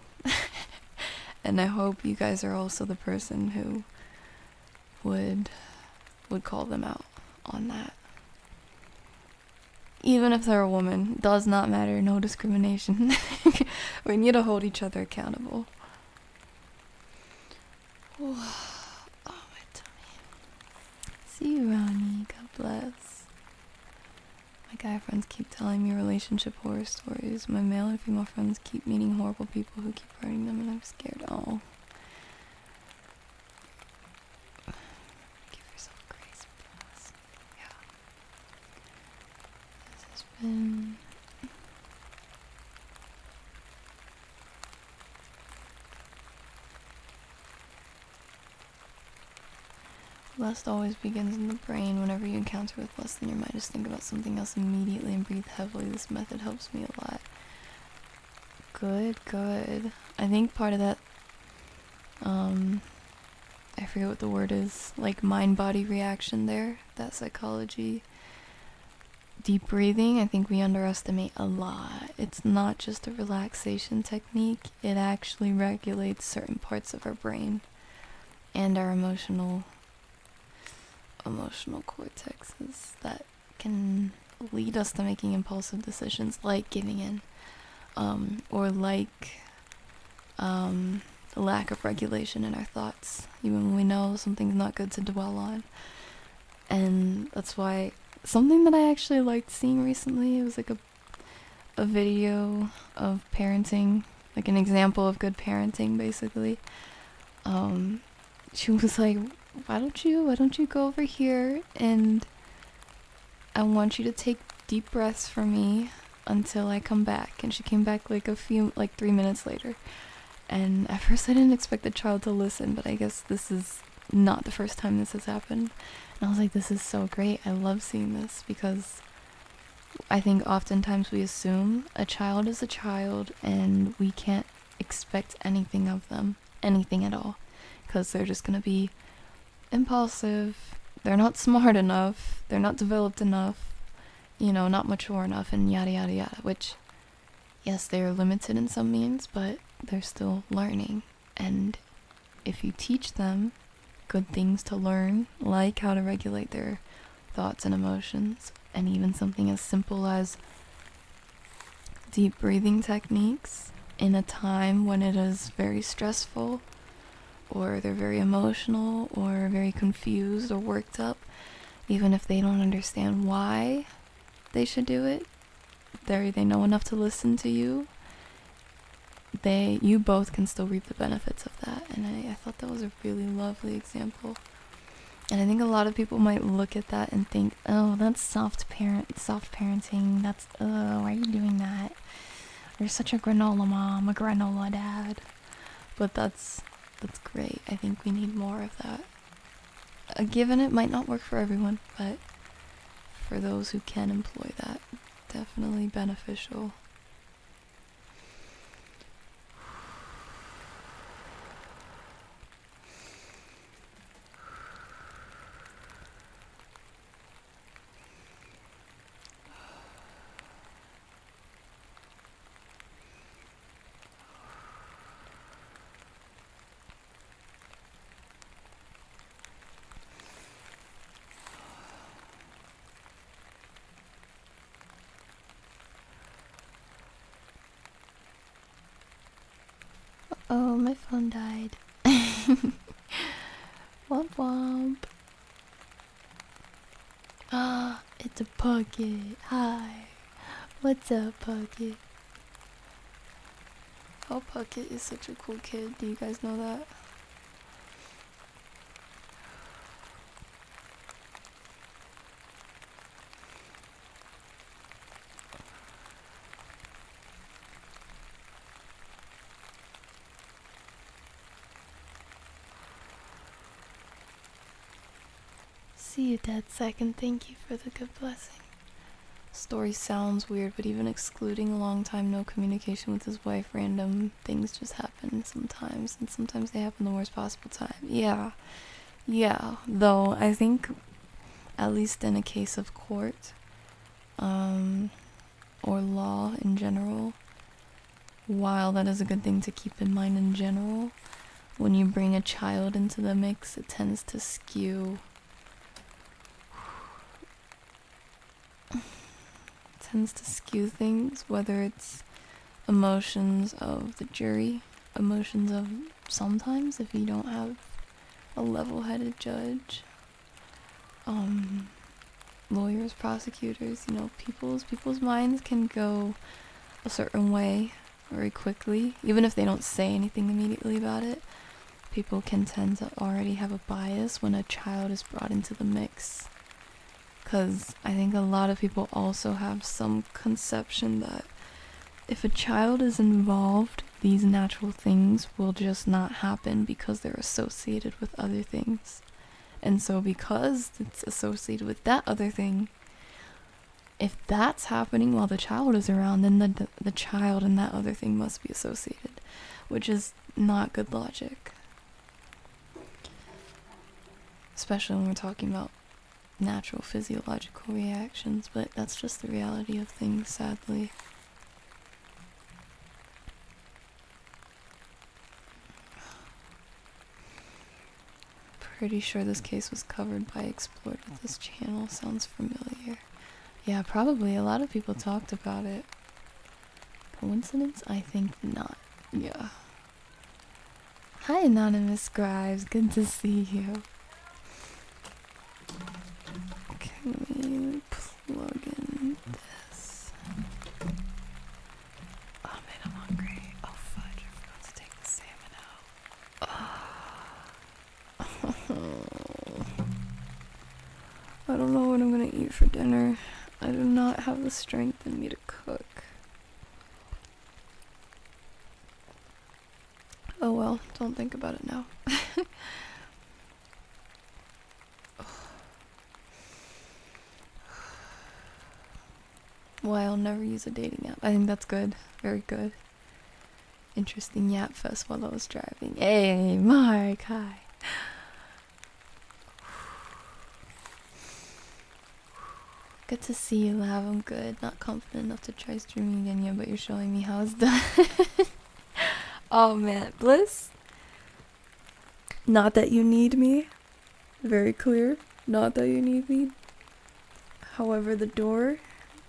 Speaker 1: And I hope you guys are also the person who would call them out on that. Even if they're a woman, does not matter, no discrimination. We need to hold each other accountable. Oh, my tummy. See you, Ronnie. God bless. My guy friends keep telling me relationship horror stories. My male and female friends keep meeting horrible people who keep hurting them, and I'm scared. Oh. Give yourself grace, please. Yeah. This has been... Lust always begins in the brain. Whenever you encounter with lust, then your mind just think about something else immediately and breathe heavily. This method helps me a lot. Good. I think part of that, I forget what the word is, like mind-body reaction there, that psychology. Deep breathing, I think we underestimate a lot. It's not just a relaxation technique. It actually regulates certain parts of our brain and our emotional cortexes that can lead us to making impulsive decisions like giving in, or like lack of regulation in our thoughts, even when we know something's not good to dwell on. And that's why something that I actually liked seeing recently, it was like a video of parenting, like an example of good parenting, basically. She was like, why don't you go over here, and I want you to take deep breaths for me until I come back. And she came back like 3 minutes later. And at first I didn't expect the child to listen, but I guess this is not the first time this has happened. And I was like, this is so great. I love seeing this, because I think oftentimes we assume a child is a child and we can't expect anything of them, anything at all, because they're just gonna be impulsive, they're not smart enough, they're not developed enough, not mature enough, and yada yada yada, which, yes, they are limited in some means, but they're still learning. And if you teach them good things to learn, like how to regulate their thoughts and emotions, and even something as simple as deep breathing techniques in a time when it is very stressful, or they're very emotional, or very confused or worked up, even if they don't understand why they should do it, they know enough to listen to you. You both can still reap the benefits of that. And I thought that was a really lovely example. And I think a lot of people might look at that and think, oh, that's soft parenting. That's, oh, why are you doing that? You're such a granola mom, a granola dad. But that's great. I think we need more of that. Given it might not work for everyone, but for those who can employ that, definitely beneficial. Oh, my phone died. Womp womp. Ah, it's a Pocket. Hi. What's up, Pocket? Oh, Pocket is such a cool kid. Do you guys know that? See you, Dead Second. Thank you for the good blessing. Story sounds weird, but even excluding a long time no communication with his wife, random things just happen sometimes, and sometimes they happen the worst possible time. Yeah. Though I think, at least in a case of court, or law in general, while that is a good thing to keep in mind in general, when you bring a child into the mix, it tends to skew things, whether it's emotions of the jury, emotions of sometimes if you don't have a level-headed judge, lawyers, prosecutors, people's minds can go a certain way very quickly, even if they don't say anything immediately about it. People can tend to already have a bias when a child is brought into the mix. Because I think a lot of people also have some conception that if a child is involved, these natural things will just not happen because they're associated with other things. And so because it's associated with that other thing, if that's happening while the child is around, then the child and that other thing must be associated, which is not good logic. Especially when we're talking about natural physiological reactions, but that's just the reality of things, sadly. Pretty sure this case was covered by Explored with this channel. Sounds familiar. Yeah, probably. A lot of people talked about it. Coincidence? I think not. Yeah. Hi, Anonymous Scribes. Good to see you. Can we plug in this? Oh man, I'm hungry. Oh fudge, I forgot to take the salmon out. I don't know what I'm gonna eat for dinner. I do not have the strength in me to cook. Oh well, don't think about it now. Why I'll never use a dating app. I think that's good. Very good. Interesting yap fest while I was driving. Hey, Mark, hi. Good to see you, Lav. I'm good. Not confident enough to try streaming again yet, but you're showing me how it's done. Oh man, Bliss. Not that you need me. Very clear. Not that you need me. However, the door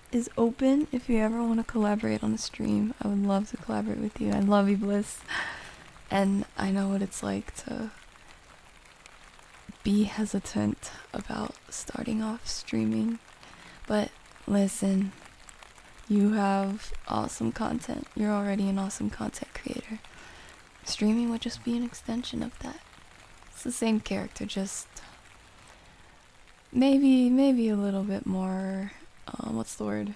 Speaker 1: is open if you ever want to collaborate on a stream. I would love to collaborate with you. I love you, Bliss. And I know what it's like to be hesitant about starting off streaming. But listen, you have awesome content. You're already an awesome content creator. Streaming would just be an extension of that. It's the same character, just maybe a little bit more, what's the word?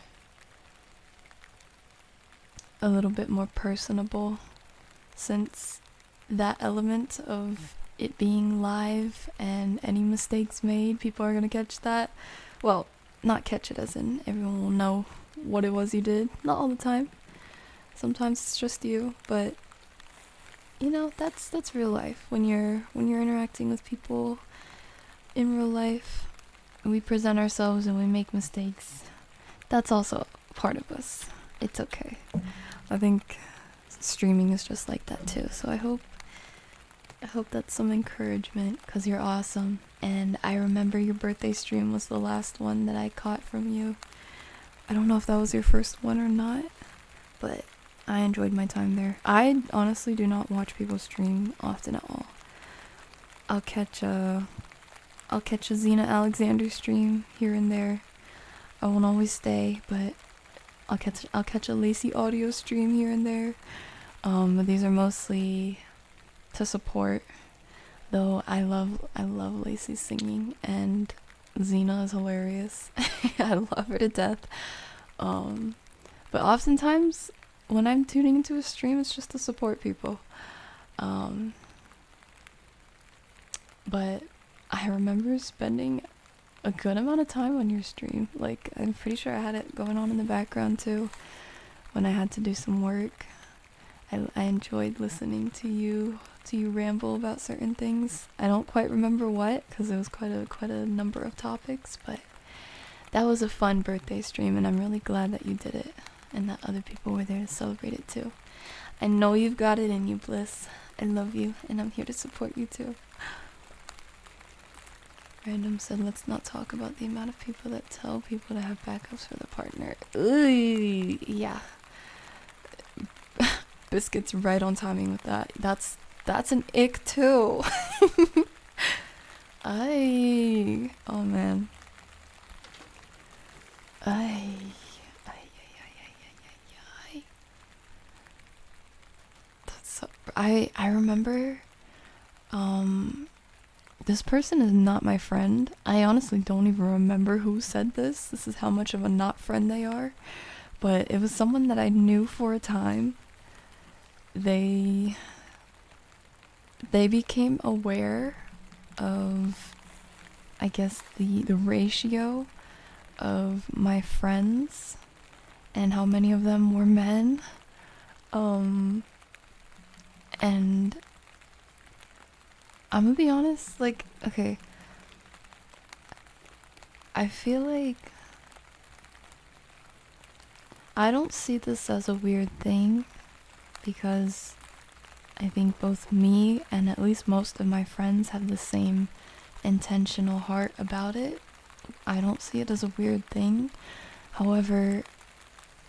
Speaker 1: A little bit more personable, since that element of it being live and any mistakes made, people are gonna catch that. Well, not catch it as in everyone will know what it was you did. Not all the time. Sometimes it's just you, but that's real life. When you're interacting with people in real life, we present ourselves and we make mistakes. That's also part of us. It's okay. I think streaming is just like that too. So I hope that's some encouragement, because you're awesome. And I remember your birthday stream was the last one that I caught from you. I don't know if that was your first one or not, but I enjoyed my time there. I honestly do not watch people stream often at all. I'll catch a 𝗖𝗢𝗡𝗧 stream here and there. I won't always stay, but I'll catch a Lacey audio stream here and there. But these are mostly to support. Though I love Lacey's singing, and Xena is hilarious. I love her to death. But oftentimes when I'm tuning into a stream, it's just to support people. But I remember spending a good amount of time on your stream. Like, I'm pretty sure I had it going on in the background too when I had to do some work. I enjoyed listening to you ramble about certain things. I don't quite remember what, because it was quite a number of topics, but that was a fun birthday stream, and I'm really glad that you did it and that other people were there to celebrate it too. I know you've got it in you, Bliss. I love you, and I'm here to support you too. Random said, let's not talk about the amount of people that tell people to have backups for the partner. Ooh, yeah. Biscuit's right on timing with that. That's an ick too. Oh man. That's so, I remember, this person is not my friend. I honestly don't even remember who said this. This is how much of a not friend they are. But it was someone that I knew for a time. They became aware of, I guess, the ratio of my friends and how many of them were men. And I'm gonna be honest, like, okay, I feel like I don't see this as a weird thing, because I think both me and at least most of my friends have the same intentional heart about it. I don't see it as a weird thing. However,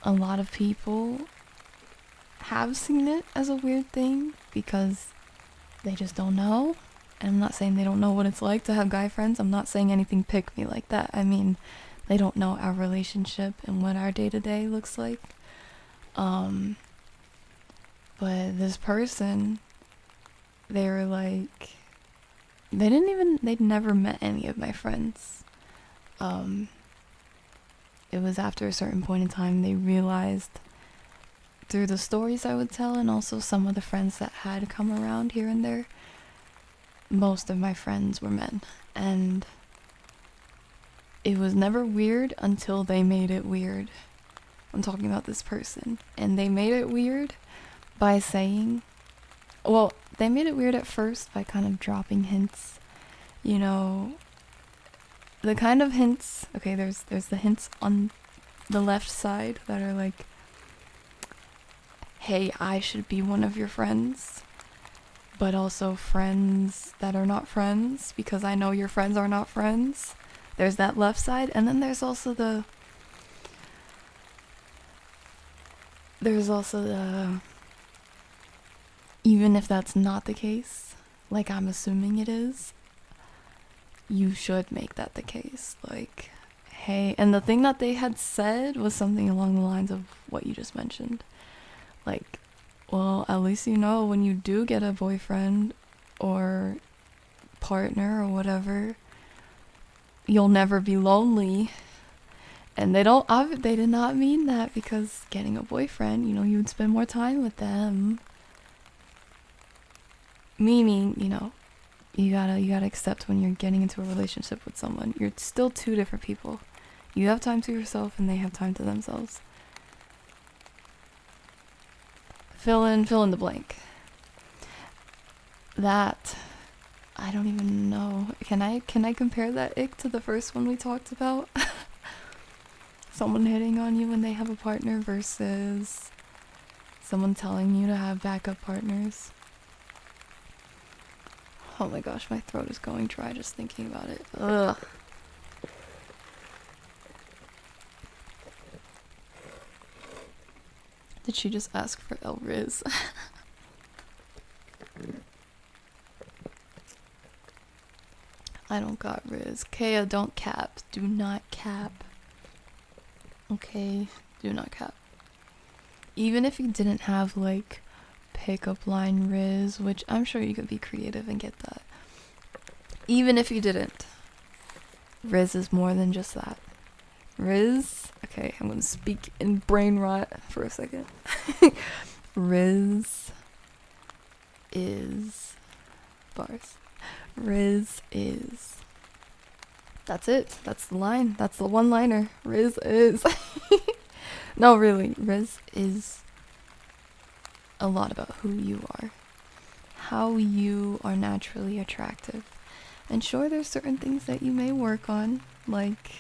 Speaker 1: a lot of people have seen it as a weird thing because they just don't know. And I'm not saying they don't know what it's like to have guy friends. I'm not saying anything pick me like that. I mean, they don't know our relationship and what our day-to-day looks like. But this person, they were like, they'd never met any of my friends. It was after a certain point in time they realized through the stories I would tell, and also some of the friends that had come around here and there, most of my friends were men. And it was never weird until they made it weird. I'm talking about this person. And they made it weird by saying, well, they made it weird at first by kind of dropping hints, you know, the kind of hints, okay, there's the hints on the left side that are like, hey, I should be one of your friends, but also friends that are not friends, because I know your friends are not friends. There's that left side, and then there's also the even if that's not the case, like I'm assuming it is, you should make that the case. Like, hey, and the thing that they had said was something along the lines of what you just mentioned. Like, well, at least you know when you do get a boyfriend or partner or whatever, you'll never be lonely. And they did not mean that, because getting a boyfriend, you know, you would spend more time with them. Meaning, you know, you gotta accept when you're getting into a relationship with someone, you're still two different people. You have time to yourself and they have time to themselves. Fill in the blank. That, I don't even know. Can I compare that ick to the first one we talked about? Someone hitting on you when they have a partner versus someone telling you to have backup partners. Oh my gosh, my throat is going dry just thinking about it. Ugh. Did she just ask for El Riz? I don't got Riz. Kaya, don't cap. Do not cap. Okay? Do not cap. Even if you didn't have, like, pickup line Riz, which I'm sure you could be creative and get that. Even if you didn't, Riz is more than just that. Riz, okay, I'm gonna speak in brain rot for a second. Riz is bars. Riz is. That's it. That's the line. That's the one-liner. Riz is. No, really. Riz is a lot about who you are. How you are naturally attractive. And sure, there's certain things that you may work on, like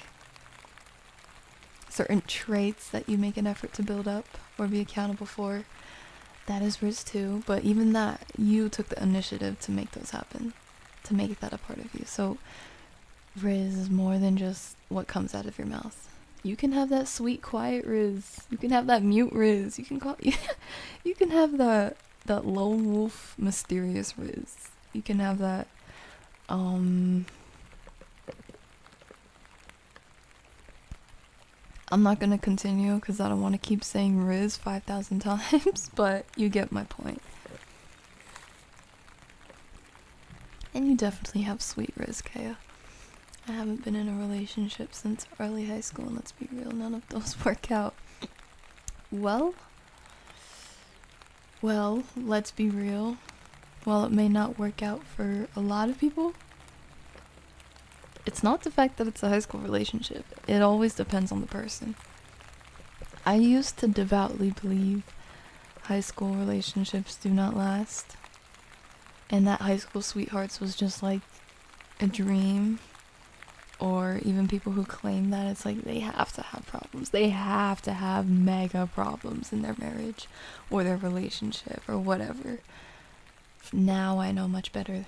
Speaker 1: certain traits that you make an effort to build up or be accountable for. That is Riz too. But even that, you took the initiative to make those happen. To make that a part of you. So Riz is more than just what comes out of your mouth. You can have that sweet, quiet Riz. You can have that mute Riz. You can you can have that lone wolf, mysterious Riz. You can have that I'm not gonna continue because I don't want to keep saying Riz 5,000 times, but you get my point. And you definitely have sweet Riz, Kaya. I haven't been in a relationship since early high school, and let's be real, none of those work out. Well, let's be real. While it may not work out for a lot of people, it's not the fact that it's a high school relationship. It always depends on the person. I used to devoutly believe high school relationships do not last, and that high school sweethearts was just like a dream. Or even people who claim that it's like they have to have problems. They have to have mega problems in their marriage or their relationship or whatever. Now I know much better.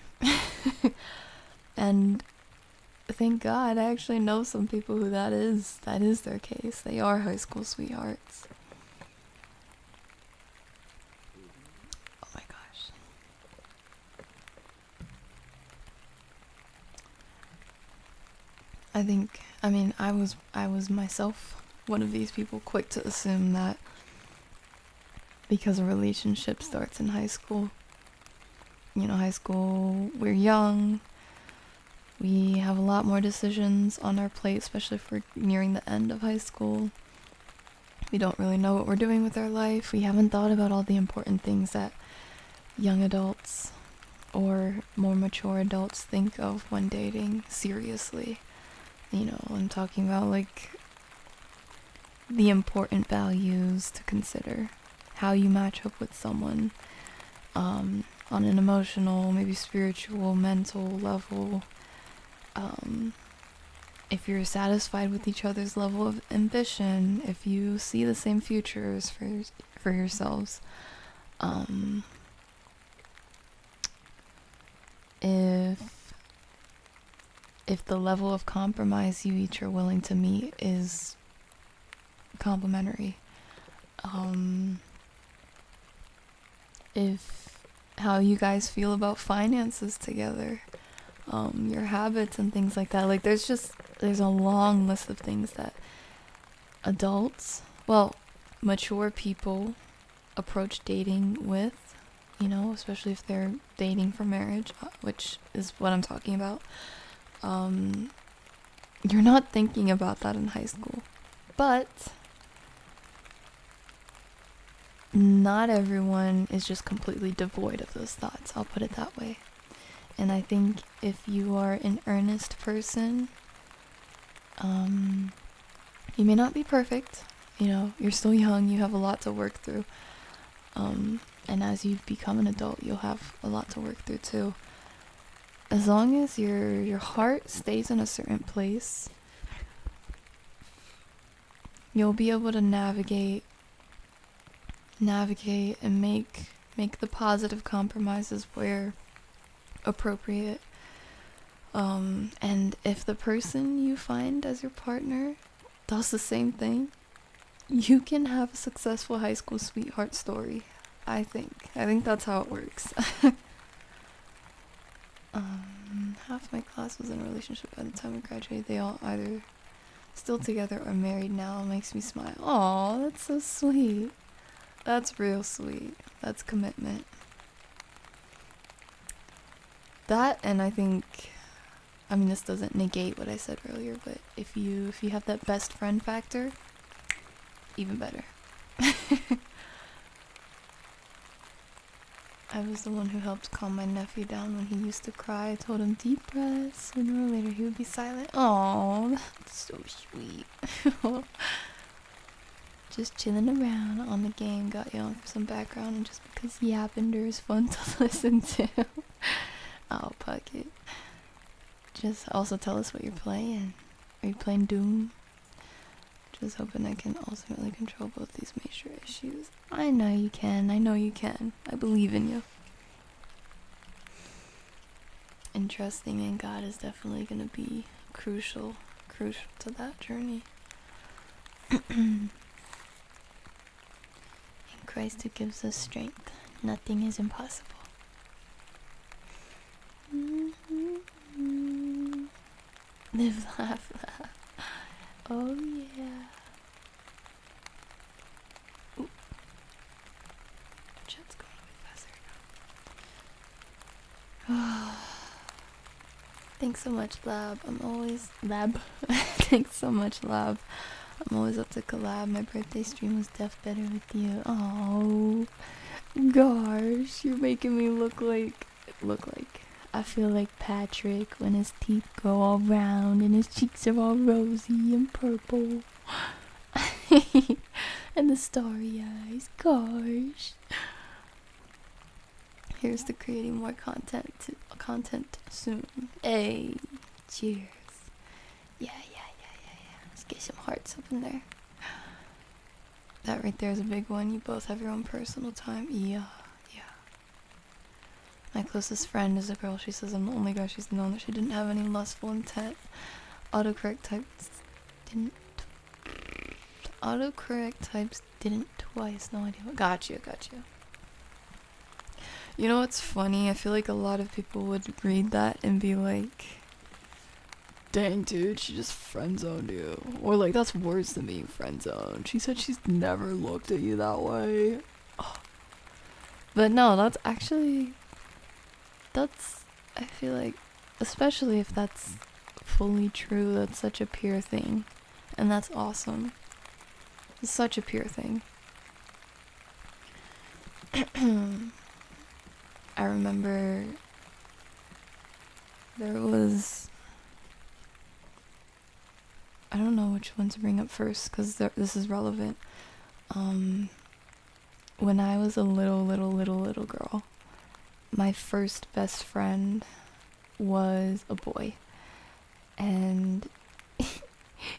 Speaker 1: And thank God I actually know some people who that is their case. They are high school sweethearts. Oh my gosh. I was myself one of these people, quick to assume that because a relationship starts in high school, high school, we're young, we have a lot more decisions on our plate, especially if we're nearing the end of high school. We don't really know what we're doing with our life. We haven't thought about all the important things that young adults or more mature adults think of when dating seriously. I'm talking about like the important values to consider, how you match up with someone on an emotional, maybe spiritual, mental level, if you're satisfied with each other's level of ambition, if you see the same futures for yourselves, if the level of compromise you each are willing to meet is complementary, if how you guys feel about finances together, your habits and things like that. Like there's a long list of things that adults, mature people approach dating with, especially if they're dating for marriage, which is what I'm talking about. You're not thinking about that in high school, but not everyone is just completely devoid of those thoughts. I'll put it that way. And I think if you are an earnest person, you may not be perfect. You're still young. You have a lot to work through. And as you become an adult, you'll have a lot to work through too. As long as your heart stays in a certain place, you'll be able to navigate and make the positive compromises where appropriate. And if the person you find as your partner does the same thing, you can have a successful high school sweetheart story. I think that's how it works. Half my class was in a relationship by the time we graduated. They all either still together or married now. It makes me smile. Aw, that's so sweet. That's real sweet. That's commitment. That, and I think, I mean, this doesn't negate what I said earlier, but if you have that best friend factor, even better. I was the one who helped calm my nephew down when he used to cry. I told him deep breaths. Sooner or later he would be silent. Aww, that's so sweet. Just chilling around on the game. Got you on for some background, and just because lavendher is fun to listen to. Oh, Puckett. Just also tell us what you're playing. Are you playing Doom? Just hoping I can ultimately control both these major issues. I know you can. I know you can. I believe in you. And trusting in God is definitely going to be crucial to that journey. In Christ who gives us strength, nothing is impossible. Live, laugh, laugh. Oh yeah. Ooh. Chat's going a bit faster. Thanks so much, Lab. Thanks so much, Lab. I'm always up to collab. My birthday stream was deaf better with you. Oh gosh, you're making me look like I feel like Patrick when his teeth go all round and his cheeks are all rosy and purple. And the starry eyes. Gosh. Here's to creating more content soon. Hey, cheers. Yeah. Let's get some hearts up in there. That right there is a big one. You both have your own personal time. Yeah. My closest friend is a girl. She says I'm the only guy she's known that she didn't have any lustful intent. Autocorrect types didn't twice. No idea. Got you. You know what's funny? I feel like a lot of people would read that and be like, dang dude, she just friend-zoned you. Or like, that's worse than being friend-zoned. She said she's never looked at you that way. Oh. But no, I feel like, especially if that's fully true, that's such a pure thing. And that's awesome. It's such a pure thing. I remember there was, I don't know which one to bring up first because this is relevant. When I was a little girl, my first best friend was a boy, and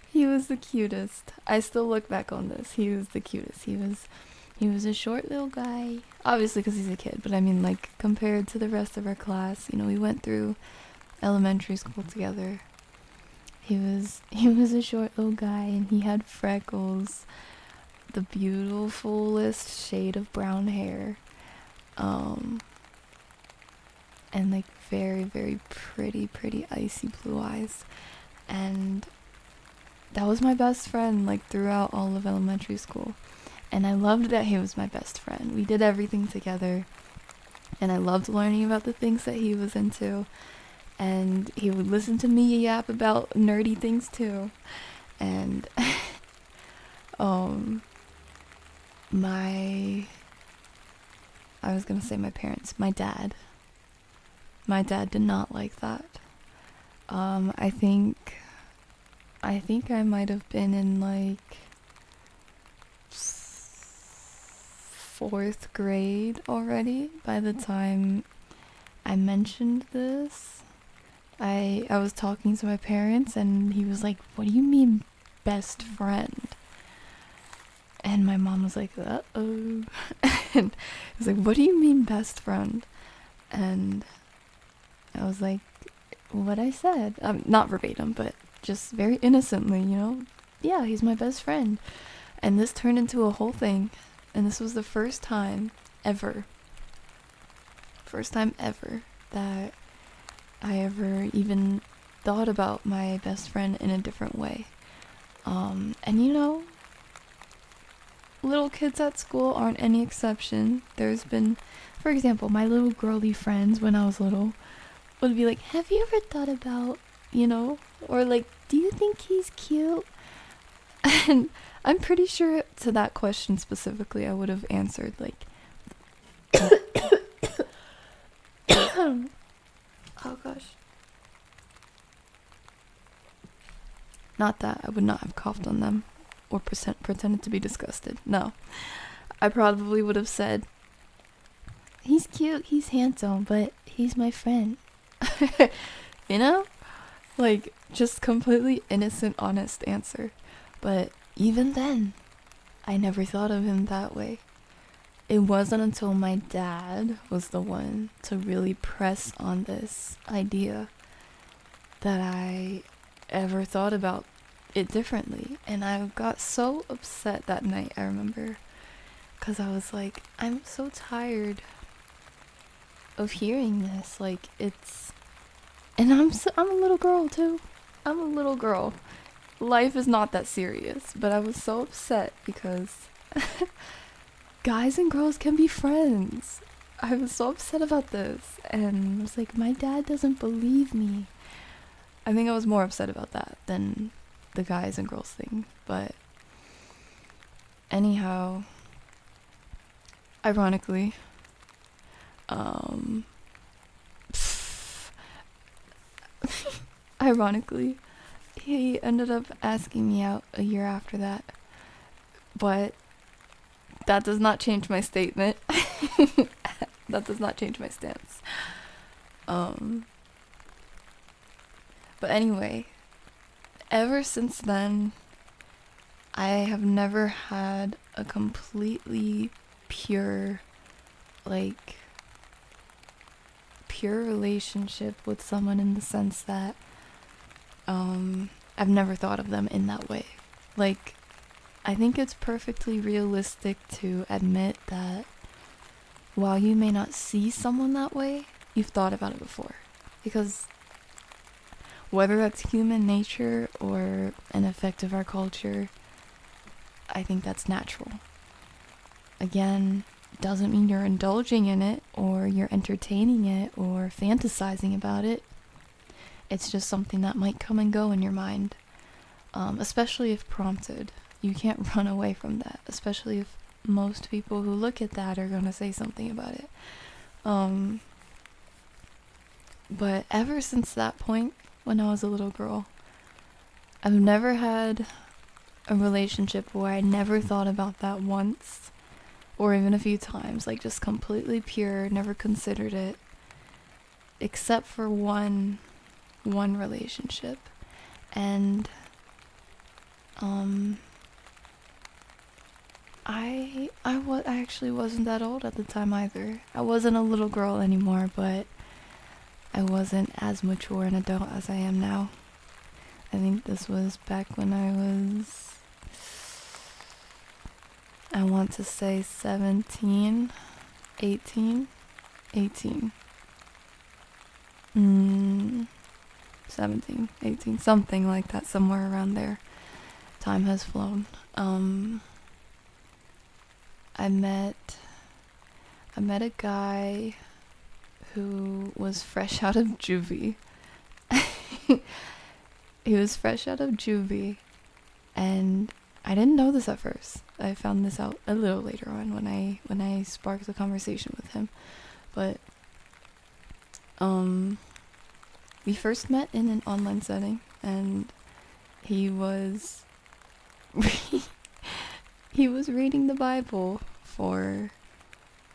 Speaker 1: he was the cutest. I still look back on this. He was the cutest. He was a short little guy, obviously because he's a kid, but I mean, like, compared to the rest of our class, you know, we went through elementary school together. He was a short little guy, and he had freckles, the beautifulest shade of brown hair, and like very, very pretty icy blue eyes. And that was my best friend, like, throughout all of elementary school. And I loved that he was my best friend. We did everything together, and I loved learning about the things that he was into. And he would listen to me yap about nerdy things too. And I was gonna say my parents. My dad did not like that. I think I might have been in like 4th grade already by the time I mentioned this. I was talking to my parents, and he was like, "What do you mean best friend?" And my mom was like, "Uh-oh." And he was like, "What do you mean best friend?" And I was like, what I said. Not verbatim, but just very innocently, you know? Yeah, he's my best friend. And this turned into a whole thing. And this was the first time ever that I ever even thought about my best friend in a different way. And you know, little kids at school aren't any exception. There's been, for example, my little girly friends when I was little would be like, have you ever thought about, you know, or like, do you think he's cute? And I'm pretty sure to that question specifically I would have answered like oh gosh. Not that I would not have coughed on them or pretended to be disgusted. No. I probably would have said, he's cute, he's handsome, but he's my friend. You know? Like, just completely innocent, honest answer. But even then, I never thought of him that way. It wasn't until my dad was the one to really press on this idea that I ever thought about it differently. And I got so upset that night, I remember, because I was like, I'm so tired of hearing this. Like, it's, and I'm a little girl too. I'm a little girl. Life is not that serious, but I was so upset because guys and girls can be friends. I was so upset about this, and I was like, my dad doesn't believe me. I think I was more upset about that than the guys and girls thing. But anyhow, ironically, ironically, he ended up asking me out a year after that. But that does not change my statement. That does not change my stance. But anyway, ever since then, I have never had a completely pure relationship with someone, in the sense that I've never thought of them in that way. Like, I think it's perfectly realistic to admit that while you may not see someone that way, you've thought about it before. Because whether that's human nature or an effect of our culture, I think that's natural. Again, doesn't mean you're indulging in it or you're entertaining it or fantasizing about it. It's just something that might come and go in your mind, especially if prompted. You can't run away from that, especially if most people who look at that are going to say something about it. But ever since that point, when I was a little girl, I've never had a relationship where I never thought about that once, or even a few times, like just completely pure, never considered it, except for one relationship. And I actually wasn't that old at the time either. I wasn't a little girl anymore, but I wasn't as mature an adult as I am now. I think this was back when I was, I want to say 17, 18, 17, 18, something like that, somewhere around there. Time has flown. I met a guy who was fresh out of juvie. He was fresh out of juvie, and I didn't know this at first. I found this out a little later on when I sparked a conversation with him. But we first met in an online setting, and he was he was reading the Bible for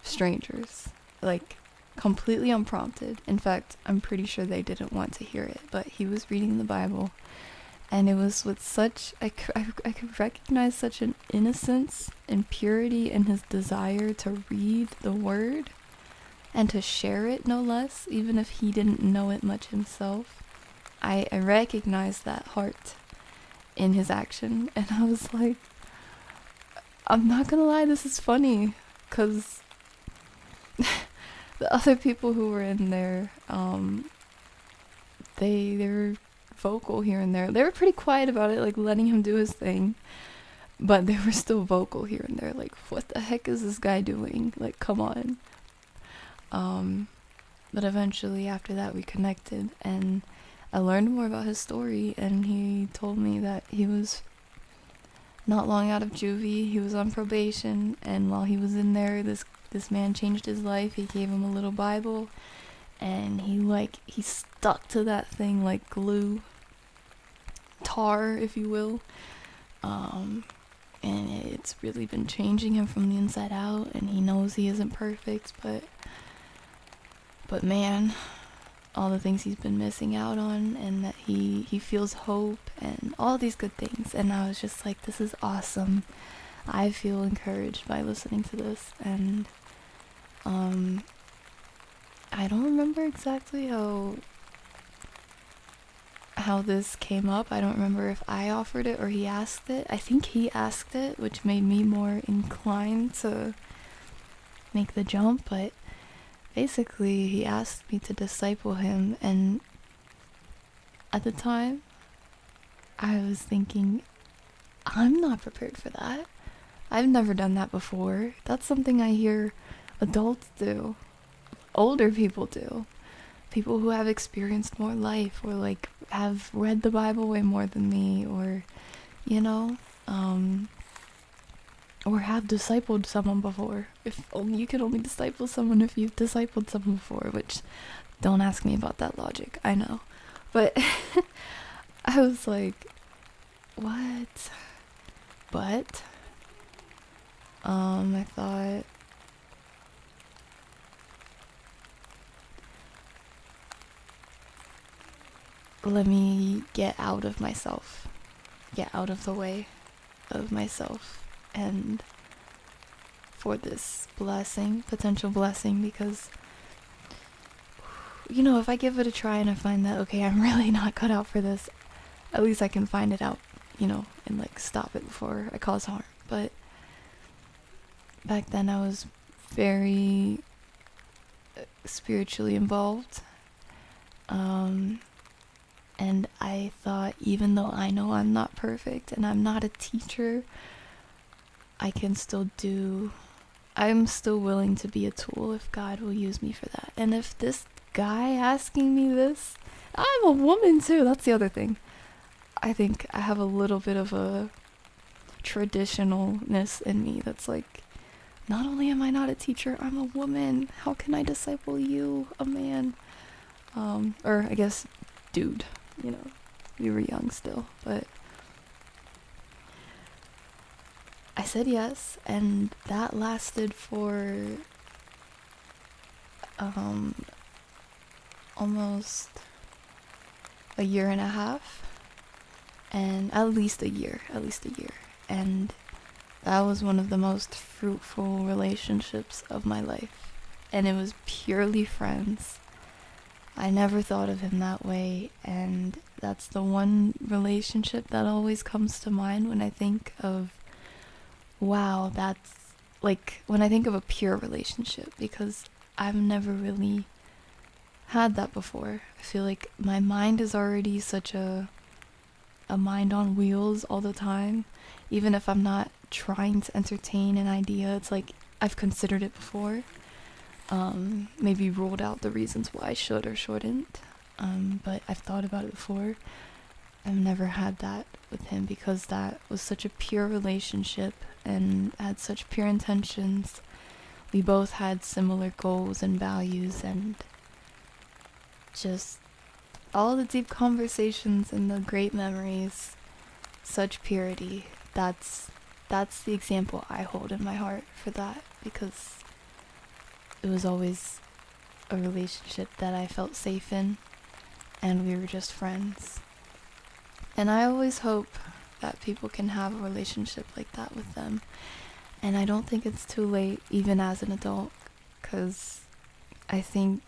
Speaker 1: strangers, like completely unprompted. In fact, I'm pretty sure they didn't want to hear it, but he was reading the Bible, and it was with such, I could recognize such an innocence and purity in his desire to read the word and to share it, no less, even if he didn't know it much himself. I recognized that heart in his action, and I was like, I'm not gonna lie, this is funny, because the other people who were in there, they were vocal here and there. They were pretty quiet about it, like letting him do his thing, but they were still vocal here and there, like, what the heck is this guy doing? Like, come on. But eventually after that we connected, and I learned more about his story, and he told me that he was not long out of juvie. He was on probation, and while he was in there, this man changed his life. He gave him a little Bible, and he stuck to that thing like glue, tar, if you will. And it's really been changing him from the inside out, and he knows he isn't perfect, but man, all the things he's been missing out on, and that he feels hope and all these good things. And I was just like, this is awesome. I feel encouraged by listening to this. And I don't remember exactly how this came up. I don't remember if I offered it or he asked it. I think he asked it, which made me more inclined to make the jump. But basically, he asked me to disciple him, and at the time, I was thinking, I'm not prepared for that. I've never done that before. That's something I hear adults do, older people do, people who have experienced more life, or like have read the Bible way more than me, or or have discipled someone before. If only you can only disciple someone if you've discipled someone before, which, don't ask me about that logic, I know. But I was like, what? But I thought, let me get out of myself, get out of the way of myself, and for this potential blessing, because if I give it a try and I find that, okay, I'm really not cut out for this, at least I can find it out, and like stop it before I cause harm. But back then I was very spiritually involved, and I thought, even though I know I'm not perfect and I'm not a teacher, I'm still willing to be a tool if God will use me for that. And if this guy asking me this, I'm a woman too, that's the other thing. I think I have a little bit of a traditionalness in me that's like, not only am I not a teacher, I'm a woman. How can I disciple you, a man? Or I guess dude, we were young still, but I said yes, and that lasted for almost a year and a half, and at least a year, and that was one of the most fruitful relationships of my life, and it was purely friends. I never thought of him that way, and that's the one relationship that always comes to mind when I think of, wow, that's like, when I think of a pure relationship, because I've never really had that before. I feel like my mind is already such a mind on wheels all the time. Even if I'm not trying to entertain an idea, it's like I've considered it before. Maybe ruled out the reasons why I should or shouldn't. But I've thought about it before. I've never had that with him, because that was such a pure relationship and had such pure intentions. We both had similar goals and values, and just all the deep conversations and the great memories, such purity. That's the example I hold in my heart for that, because it was always a relationship that I felt safe in, and we were just friends. And I always hope that people can have a relationship like that with them. And I don't think it's too late, even as an adult, because I think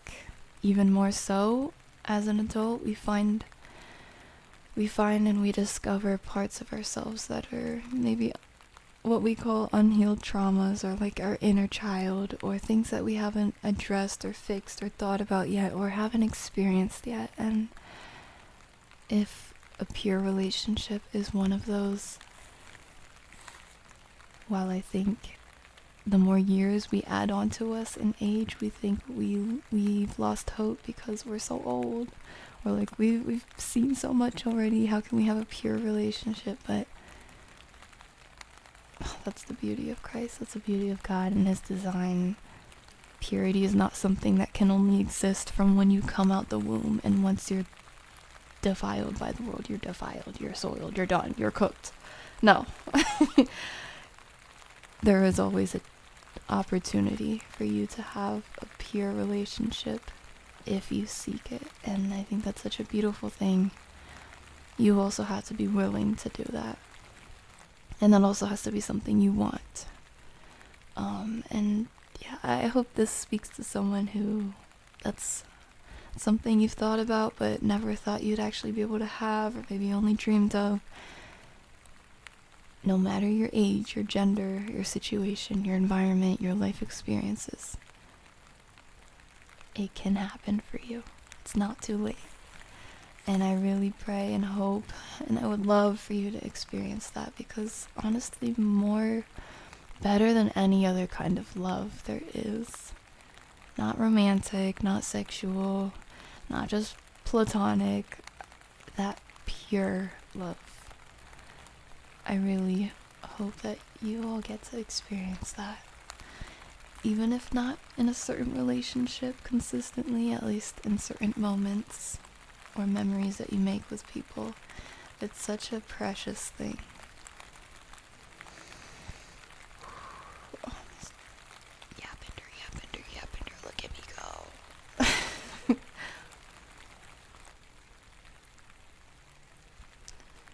Speaker 1: even more so as an adult, we find and we discover parts of ourselves that are maybe what we call unhealed traumas, or like our inner child, or things that we haven't addressed or fixed or thought about yet or haven't experienced yet. And if a pure relationship is one of those, while I think the more years we add on to us in age, we think we've lost hope because we're so old, or like we've seen so much already, how can we have a pure relationship? But that's the beauty of Christ, that's the beauty of God and his design. Purity is not something that can only exist from when you come out the womb, and once you're defiled by the world, you're defiled, you're soiled, you're done, you're cooked. No. There is always an opportunity for you to have a pure relationship if you seek it, and I think that's such a beautiful thing. You also have to be willing to do that, and that also has to be something you want. And yeah, I hope this speaks to someone who that's something you've thought about but never thought you'd actually be able to have, or maybe only dreamed of. No matter your age, your gender, your situation, your environment, your life experiences, it can happen for you. It's not too late. And I really pray and hope, and I would love for you to experience that, because honestly, better than any other kind of love there is. Not romantic, not sexual, not just platonic, that pure love. I really hope that you all get to experience that. Even if not in a certain relationship consistently, at least in certain moments or memories that you make with people. It's such a precious thing. Yappinder, look at me go.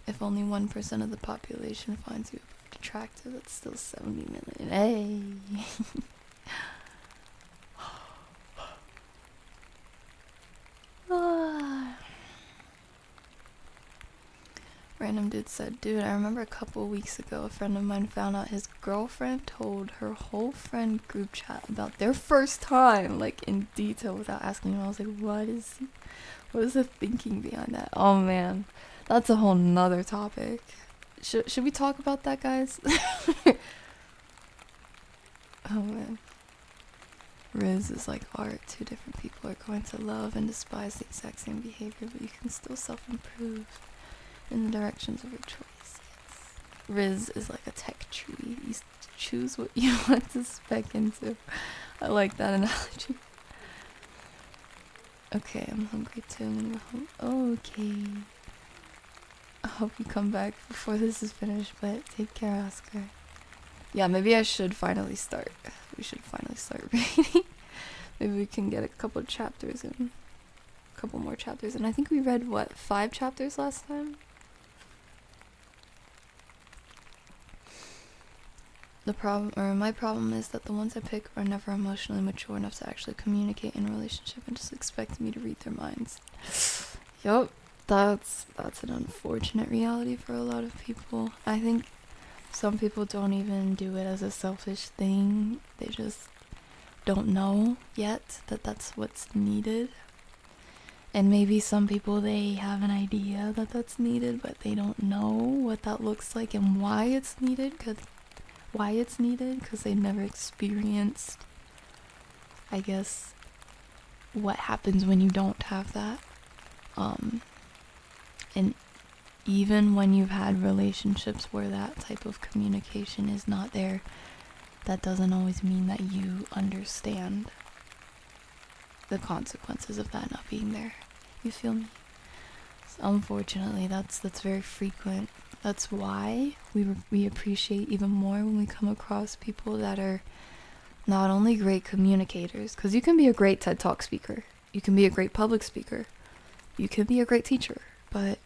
Speaker 1: If only 1% of the population finds you attractive, that's still 70 million. Hey! Random dude said, dude, I remember a couple weeks ago a friend of mine found out his girlfriend told her whole friend group chat about their first time, like in detail without asking him. I was like, what is the thinking behind that? Oh man, that's a whole nother topic. Should we talk about that, guys? Oh man. Riz is like art. Two different people are going to love and despise the exact same behavior, but you can still self-improve in the directions of your choice. Yes. Riz is like a tech tree. You choose what you want to spec into. I like that analogy. Okay, I'm hungry too. I'm gonna go home. Okay. I hope you come back before this is finished, but take care, Oscar. Yeah, maybe I should finally start. We should finally start reading. Maybe we can get a couple chapters in. A couple more chapters. And I think we read, 5 chapters last time? My problem is that the ones I pick are never emotionally mature enough to actually communicate in a relationship and just expect me to read their minds. Yup, that's an unfortunate reality for a lot of people. I think some people don't even do it as a selfish thing. They just don't know yet that that's what's needed. And maybe some people, they have an idea that that's needed, but they don't know what that looks like and why it's needed, because they never experienced, I guess, what happens when you don't have that. And even when you've had relationships where that type of communication is not there, that doesn't always mean that you understand the consequences of that not being there. You feel me? So unfortunately, that's very frequent. That's why we appreciate even more when we come across people that are not only great communicators, because you can be a great TED Talk speaker, you can be a great public speaker, you can be a great teacher, but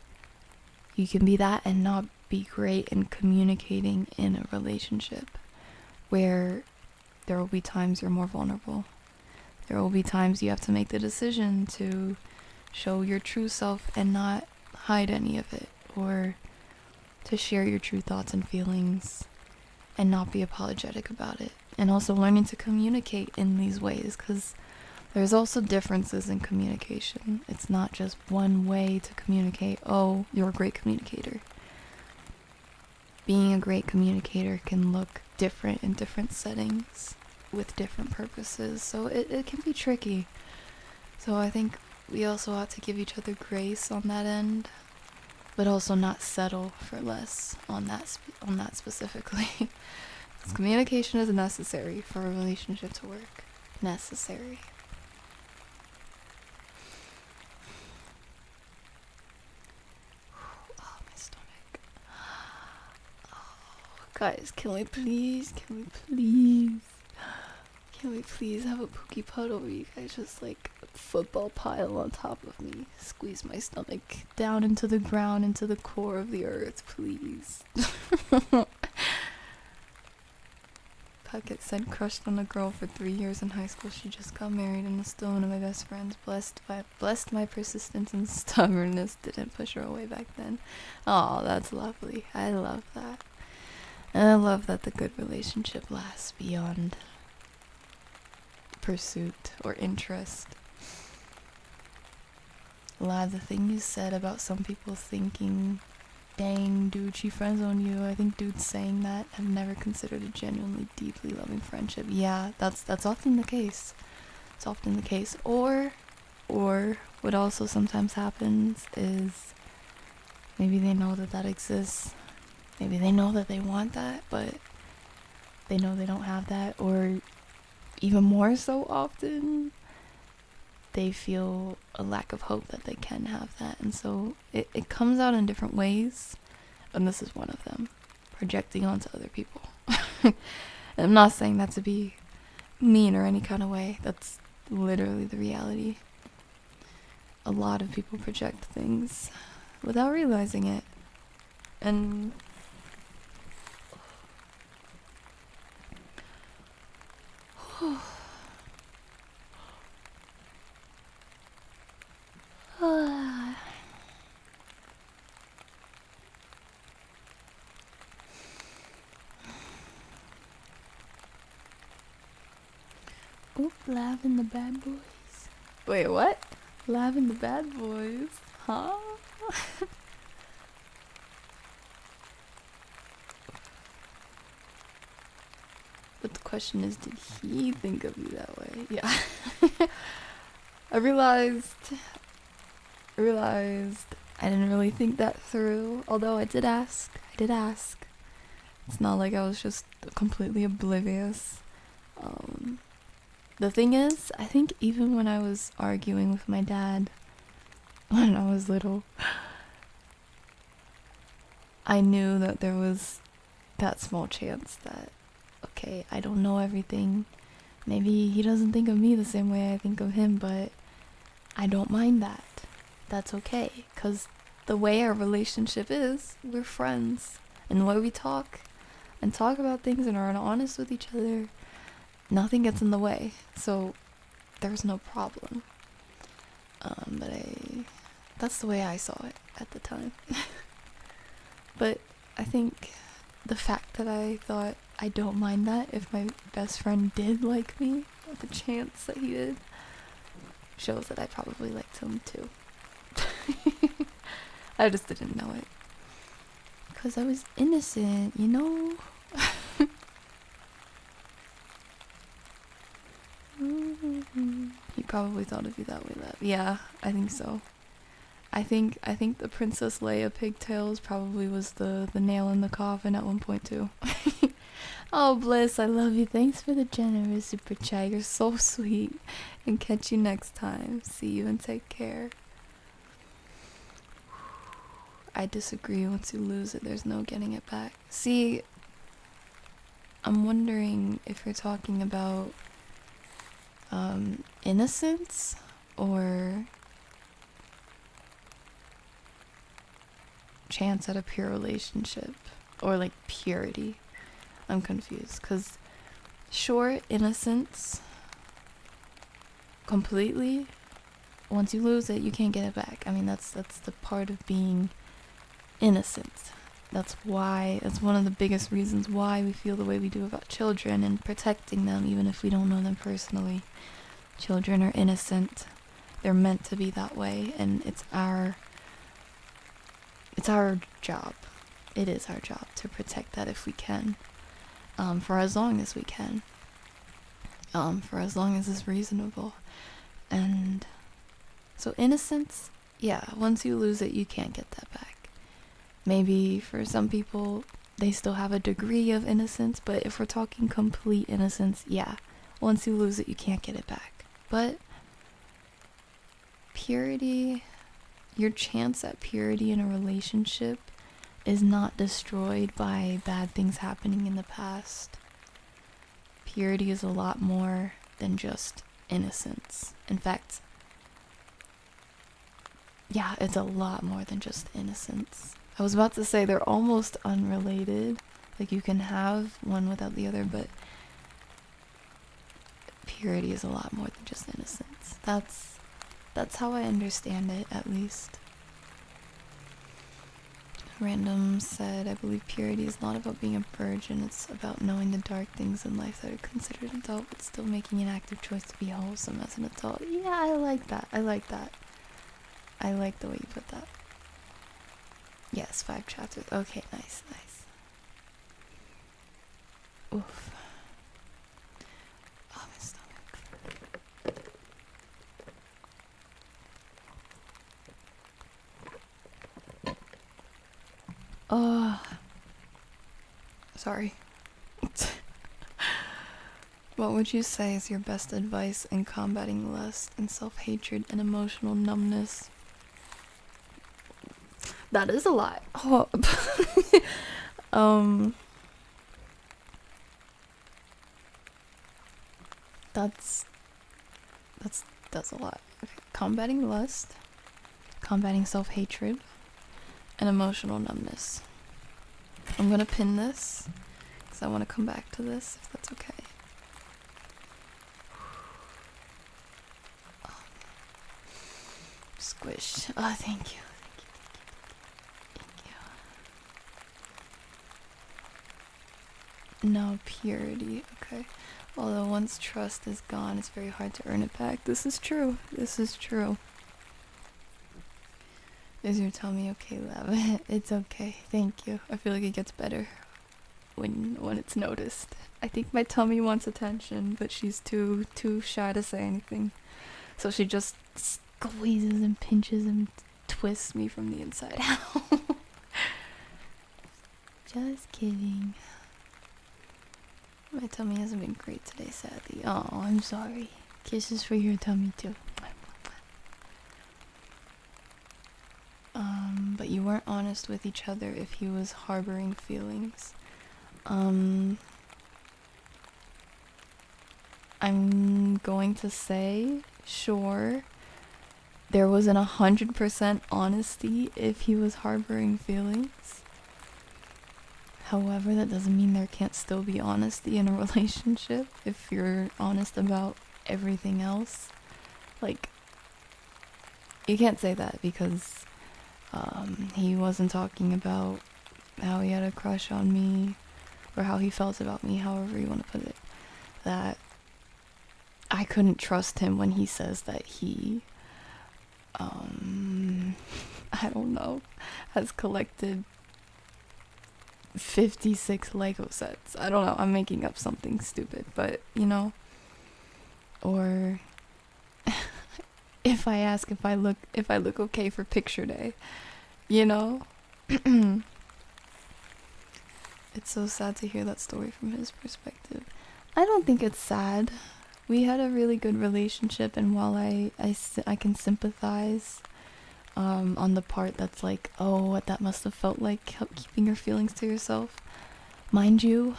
Speaker 1: you can be that and not be great in communicating in a relationship, where there will be times you're more vulnerable. There will be times you have to make the decision to show your true self and not hide any of it, or to share your true thoughts and feelings and not be apologetic about it. And also learning to communicate in these ways, because there's also differences in communication. It's not just one way to communicate. Oh, you're a great communicator. Being a great communicator can look different in different settings with different purposes, so it can be tricky. So I think we also ought to give each other grace on that end, but also not settle for less on that specifically. Because communication is necessary for a relationship to work. Necessary. Oh, my stomach. Oh, guys, can we please have a pookie puddle where you guys just like football pile on top of me, squeeze my stomach down into the ground, into the core of the earth, please. Puckett said, crushed on a girl for 3 years in high school. She just got married and is still one of my best friends. Blessed my persistence and stubbornness didn't push her away back then. Oh, that's lovely. I love that. And I love that the good relationship lasts beyond pursuit or interest. A lot of the thing you said about some people thinking, dang, dude, she friend-zoned you. I think dudes saying that have never considered a genuinely, deeply loving friendship. Yeah, that's often the case. It's often the case. Or what also sometimes happens is maybe they know that exists. Maybe they know that they want that, but they know they don't have that. Or even more so often, they feel a lack of hope that they can have that. And so it comes out in different ways, and this is one of them. Projecting onto other people. I'm not saying that to be mean or any kind of way. That's literally the reality. A lot of people project things without realizing it. And oop, Lavin the Bad Boys. Wait, what? Lavin the Bad Boys? Huh? But the question is, did he think of you that way? Yeah. I realized I didn't really think that through, although I did ask. It's not like I was just completely oblivious. The thing is, I think even when I was arguing with my dad when I was little, I knew that there was that small chance that, okay, I don't know everything. Maybe he doesn't think of me the same way I think of him, but I don't mind that. That's okay, because the way our relationship is, we're friends. And the way we talk about things and are honest with each other, nothing gets in the way. So there's no problem. But that's the way I saw it at the time. But I think the fact that I thought I don't mind that if my best friend did like me, the chance that he did, shows that I probably liked him too. I just didn't know it. Because I was innocent, you know? He probably thought of you that way, Lev. Yeah, I think so. I think the Princess Leia pigtails probably was the nail in the coffin at one point too. Oh, Bliss, I love you. Thanks for the generous super chat. You're so sweet. And catch you next time. See you and take care. I disagree. Once you lose it, there's no getting it back. See, I'm wondering if you're talking about innocence or chance at a pure relationship, or like purity. I'm confused, because sure, innocence completely, once you lose it, you can't get it back. I mean, that's the part of being innocent. That's one of the biggest reasons why we feel the way we do about children and protecting them, even if we don't know them personally. Children are innocent. They're meant to be that way, and it's our job. It is our job to protect that if we can, for as long as we can, for as long as it's reasonable. And so innocence, yeah, once you lose it, you can't get that back. Maybe for some people, they still have a degree of innocence, but if we're talking complete innocence, yeah, once you lose it, you can't get it back. But purity, your chance at purity in a relationship is not destroyed by bad things happening in the past. Purity is a lot more than just innocence. In fact, yeah, it's a lot more than just innocence. I was about to say they're almost unrelated. Like, you can have one without the other, but purity is a lot more than just innocence. That's how I understand it, at least. Random said, I believe purity is not about being a virgin, it's about knowing the dark things in life that are considered adult, but still making an active choice to be wholesome as an adult. Yeah, I like that. I like the way you put that. Yes, 5 chapters. Okay, nice. Oof. Oh, my stomach. Oh. Sorry. What would you say is your best advice in combating lust and self-hatred and emotional numbness? That is a lot. Oh. That's a lot. Okay. Combating lust, combating self-hatred, and emotional numbness. I'm gonna pin this because I want to come back to this, if that's okay. Squish. Oh, thank you. No, purity. Okay. Although once trust is gone, it's very hard to earn it back. This is true. Is your tummy okay, Lav? It's okay. Thank you. I feel like it gets better when it's noticed. I think my tummy wants attention, but she's too shy to say anything. So she just squeezes and pinches and twists me from the inside out. Just kidding. My tummy hasn't been great today, sadly. Oh, I'm sorry. Kisses for your tummy, too. But you weren't honest with each other if he was harboring feelings. I'm going to say, sure, there wasn't 100% honesty if he was harboring feelings. However, that doesn't mean there can't still be honesty in a relationship if you're honest about everything else. Like, you can't say that because he wasn't talking about how he had a crush on me or how he felt about me, however you want to put it. That I couldn't trust him when he says that he, I don't know, has collected 56 Lego sets. I don't know, I'm making up something stupid, but you know, or if I ask if I look okay for picture day, you know. It's so sad to hear that story from his perspective. I don't think it's sad. We had a really good relationship, and while I can sympathize on the part that's like, oh, what that must have felt like, keeping your feelings to yourself. Mind you,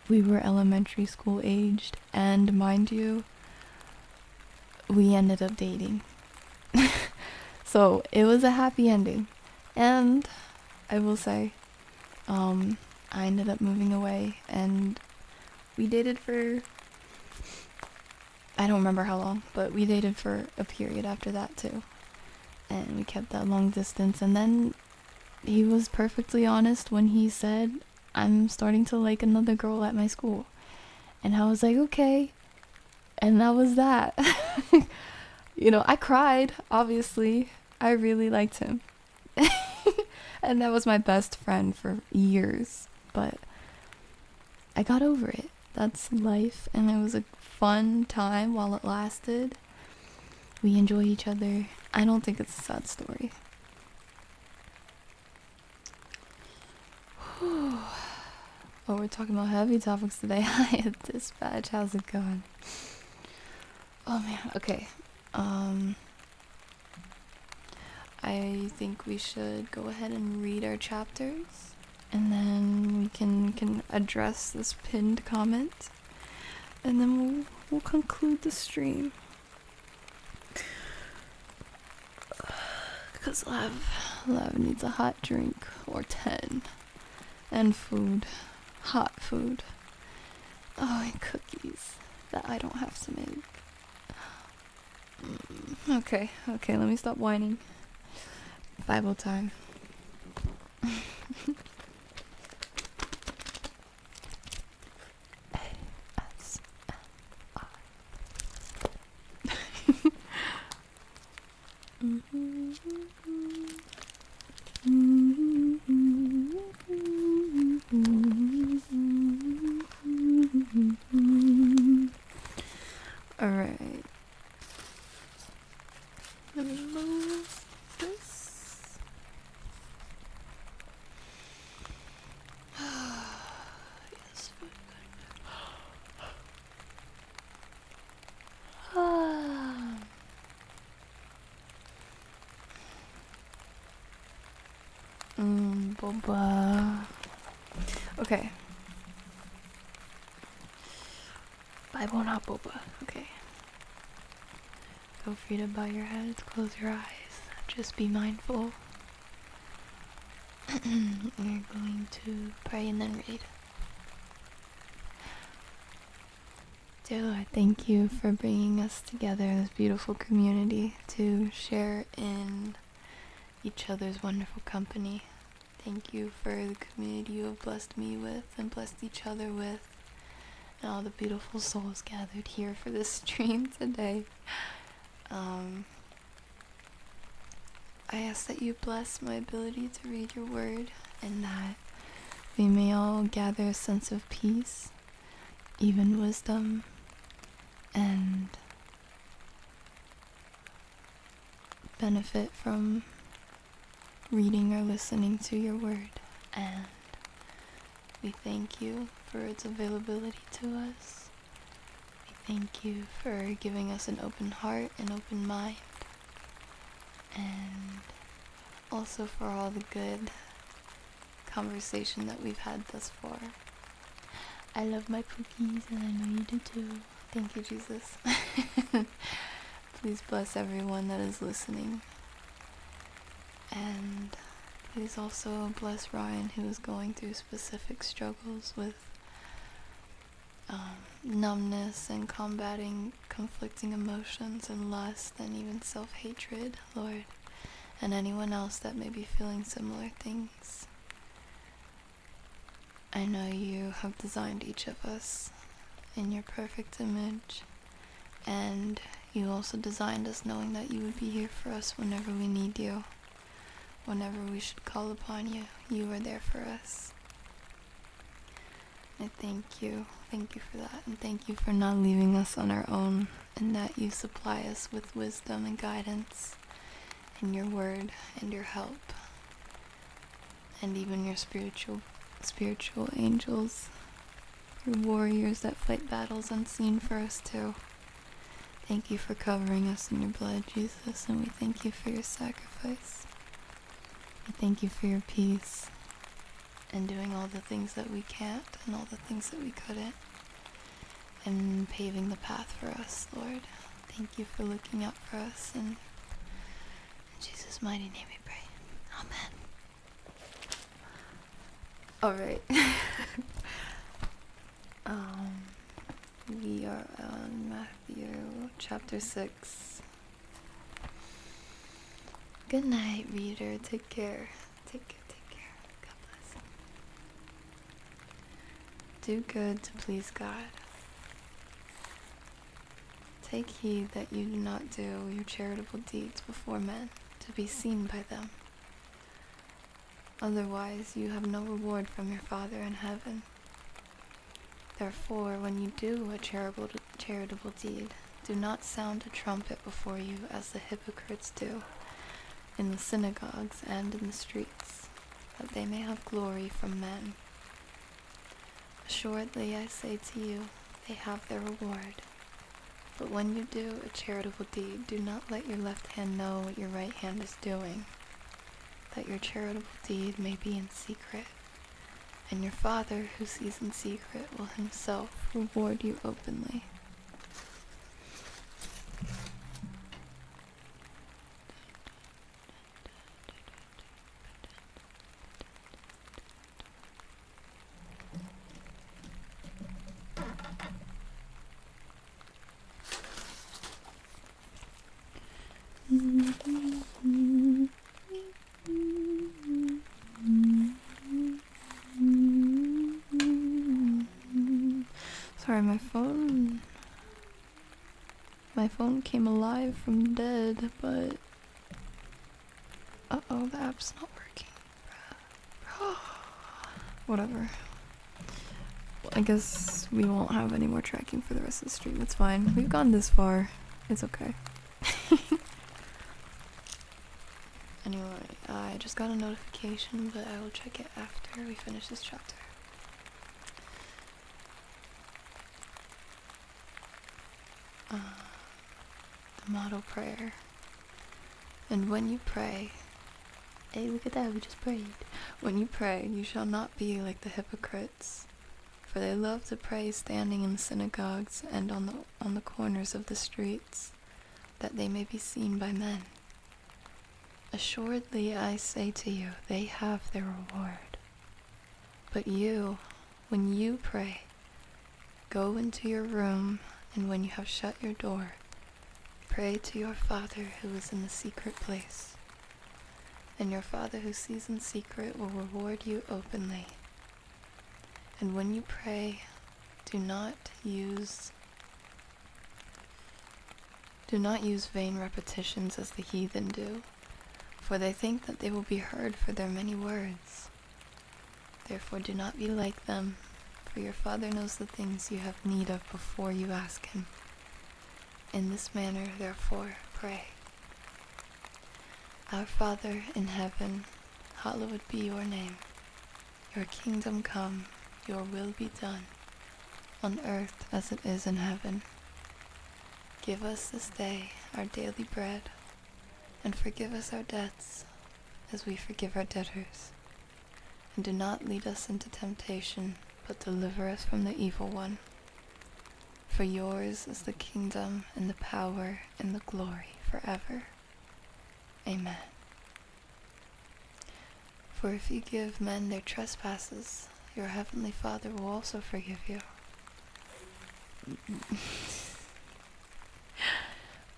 Speaker 1: we were elementary school aged, and mind you, we ended up dating. So it was a happy ending. And I will say, I ended up moving away, and we dated for, I don't remember how long, but we dated for a period after that too. And we kept that long distance, and then he was perfectly honest when he said, I'm starting to like another girl at my school. And I was like, okay. And that was that. You know, I cried, obviously. I really liked him. And that was my best friend for years. But I got over it. That's life. And it was a fun time while it lasted. We enjoy each other. I don't think it's a sad story. Oh, we're talking about heavy topics today. Hi, Dispatch. How's it going? Oh man. Okay. I think we should go ahead and read our chapters, and then we can address this pinned comment, and then we'll conclude the stream. Because Lav needs a hot drink or 10, and food. Hot food. Oh, and cookies that I don't have to make. Okay, let me stop whining. Bible time. Alright. Let me move this. Yes, boba. Okay. Bible, not boba. Okay. Feel free to bow your heads, close your eyes. Just be mindful. We're going to pray and then read. Dear Lord, thank you for bringing us together, this beautiful community, to share in each other's wonderful company. Thank you for the community you have blessed me with and blessed each other with, and all the beautiful souls gathered here for this stream today. I ask that you bless my ability to read your word, and that we may all gather a sense of peace, even wisdom, and benefit from reading or listening to your word. And we thank you for its availability to us. We thank you for giving us an open heart and open mind, and also for all the good conversation that we've had thus far. I love my cookies, and I know you do too. Thank you, Jesus. Please bless everyone that is listening. And please also bless Ryan, who is going through specific struggles with numbness and combating conflicting emotions and lust and even self-hatred, Lord, and anyone else that may be feeling similar things. I know you have designed each of us in your perfect image, and you also designed us knowing that you would be here for us whenever we need you. Whenever we should call upon you, you are there for us. I thank you for that, and thank you for not leaving us on our own, and that you supply us with wisdom and guidance in your word and your help, and even your spiritual angels, your warriors that fight battles unseen for us too. Thank you for covering us in your blood, Jesus, and we thank you for your sacrifice. We thank you for your peace, and doing all the things that we can't and all the things that we couldn't, and paving the path for us, Lord. Thank you for looking out for us, and in Jesus' mighty name we pray. Amen. Alright. We are on Matthew chapter 6. Good night, reader. Take care. Take care. Do good to please God. Take heed that you do not do your charitable deeds before men, to be seen by them. Otherwise you have no reward from your Father in heaven. Therefore, when you do a charitable deed, do not sound a trumpet before you as the hypocrites do, in the synagogues and in the streets, that they may have glory from men. Assuredly, I say to you, they have their reward. But when you do a charitable deed, do not let your left hand know what your right hand is doing, that your charitable deed may be in secret, and your Father who sees in secret will himself reward you openly. Sorry, my phone came alive from dead, but uh-oh, the app's not working. Whatever. Well, I guess we won't have any more tracking for the rest of the stream. It's fine. We've gone this far. It's okay. Anyway, I just got a notification, but I will check it after we finish this chapter. The model prayer. And when you pray, hey, look at that, we just prayed. When you pray, you shall not be like the hypocrites, for they love to pray standing in the synagogues and on the corners of the streets, that they may be seen by men. Assuredly, I say to you, they have their reward. But you, when you pray, go into your room, and when you have shut your door, pray to your Father who is in the secret place. And your Father who sees in secret will reward you openly. And when you pray, do not use vain repetitions as the heathen do, for they think that they will be heard for their many words. Therefore do not be like them, for your Father knows the things you have need of before you ask him. In this manner, therefore, pray. Our Father in heaven, hallowed be your name. Your kingdom come, your will be done, on earth as it is in heaven. Give us this day our daily bread, and forgive us our debts, as we forgive our debtors. And do not lead us into temptation, but deliver us from the evil one. For yours is the kingdom, and the power, and the glory forever. Amen. For if you give men their trespasses, your heavenly Father will also forgive you.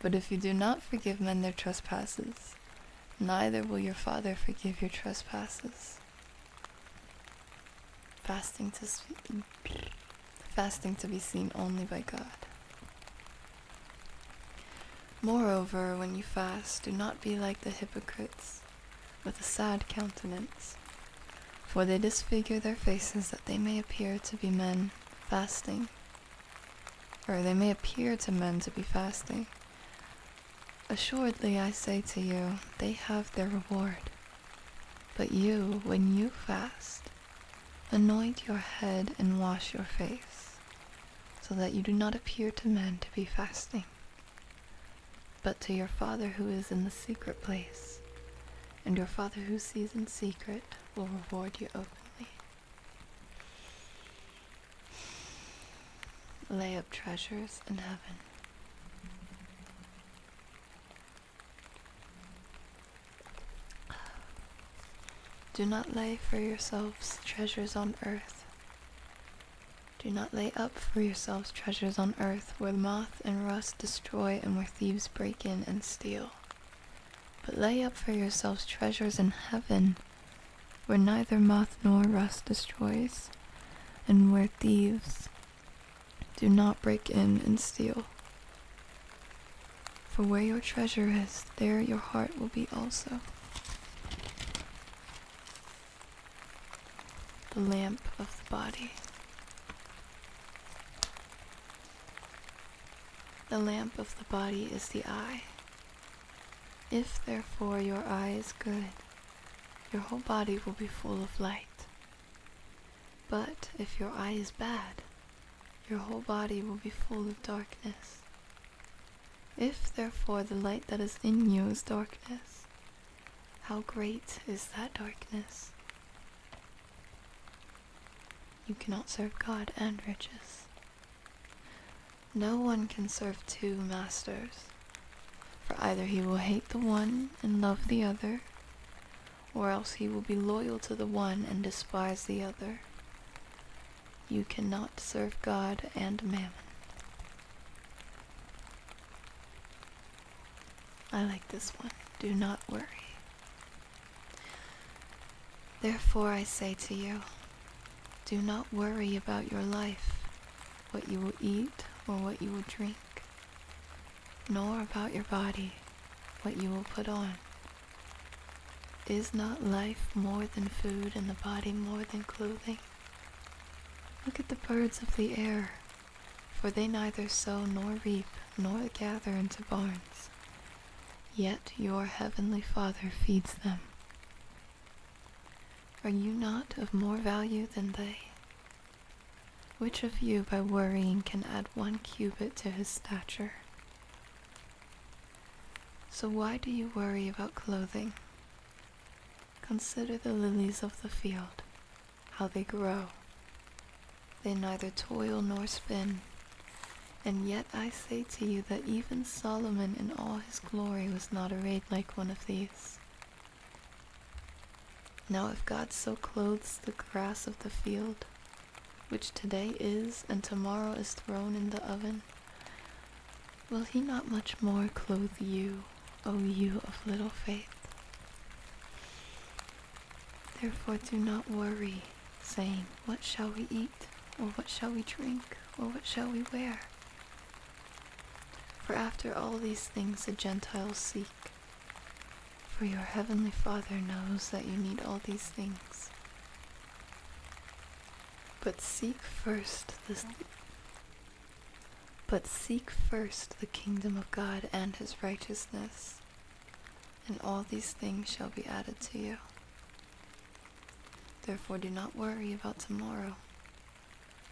Speaker 1: But if you do not forgive men their trespasses, neither will your Father forgive your trespasses. Fasting to be seen only by God. Moreover, when you fast, do not be like the hypocrites, with a sad countenance, for they disfigure their faces that they may appear to be men fasting, or they may appear to men to be fasting. Assuredly, I say to you, they have their reward. But you, when you fast, anoint your head and wash your face, so that you do not appear to men to be fasting, but to your Father who is in the secret place, and your Father who sees in secret will reward you openly. Lay up treasures in heaven. Do not lay for yourselves treasures on earth. Do not lay up for yourselves treasures on earth, where moth and rust destroy and where thieves break in and steal. But lay up for yourselves treasures in heaven, where neither moth nor rust destroys, and where thieves do not break in and steal. For where your treasure is, there your heart will be also. The lamp of the body. The lamp of the body is the eye. If therefore your eye is good, your whole body will be full of light. But if your eye is bad, your whole body will be full of darkness. If therefore the light that is in you is darkness, how great is that darkness? You cannot serve God and riches. No one can serve two masters, for either he will hate the one and love the other, or else he will be loyal to the one and despise the other. You cannot serve God and mammon. I like this one. Do not worry. Therefore I say to you, do not worry about your life, what you will eat or what you will drink, nor about your body, what you will put on. Is not life more than food and the body more than clothing? Look at the birds of the air, for they neither sow nor reap nor gather into barns, yet your heavenly Father feeds them. Are you not of more value than they? Which of you by worrying can add 1 cubit to his stature? So why do you worry about clothing? Consider the lilies of the field, how they grow. They neither toil nor spin, and yet I say to you that even Solomon in all his glory was not arrayed like one of these. Now if God so clothes the grass of the field, which today is and tomorrow is thrown in the oven, will he not much more clothe you, O you of little faith? Therefore do not worry, saying, what shall we eat, or what shall we drink, or what shall we wear? For after all these things the Gentiles seek. For your heavenly Father knows that you need all these things. But seek first the kingdom of God and his righteousness, and all these things shall be added to you. Therefore do not worry about tomorrow,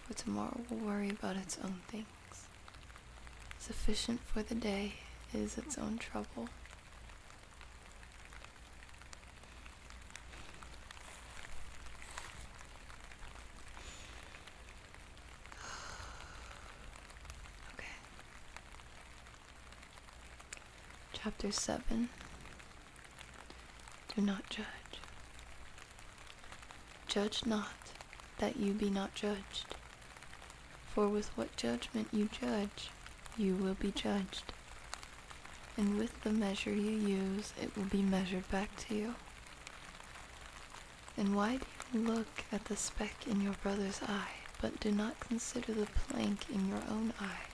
Speaker 1: for tomorrow will worry about its own things. Sufficient for the day is its own trouble. Okay. Chapter 7. Do not judge. Judge not, that you be not judged. For with what judgment you judge, you will be judged. And with the measure you use, it will be measured back to you. And why do you look at the speck in your brother's eye, but do not consider the plank in your own eye?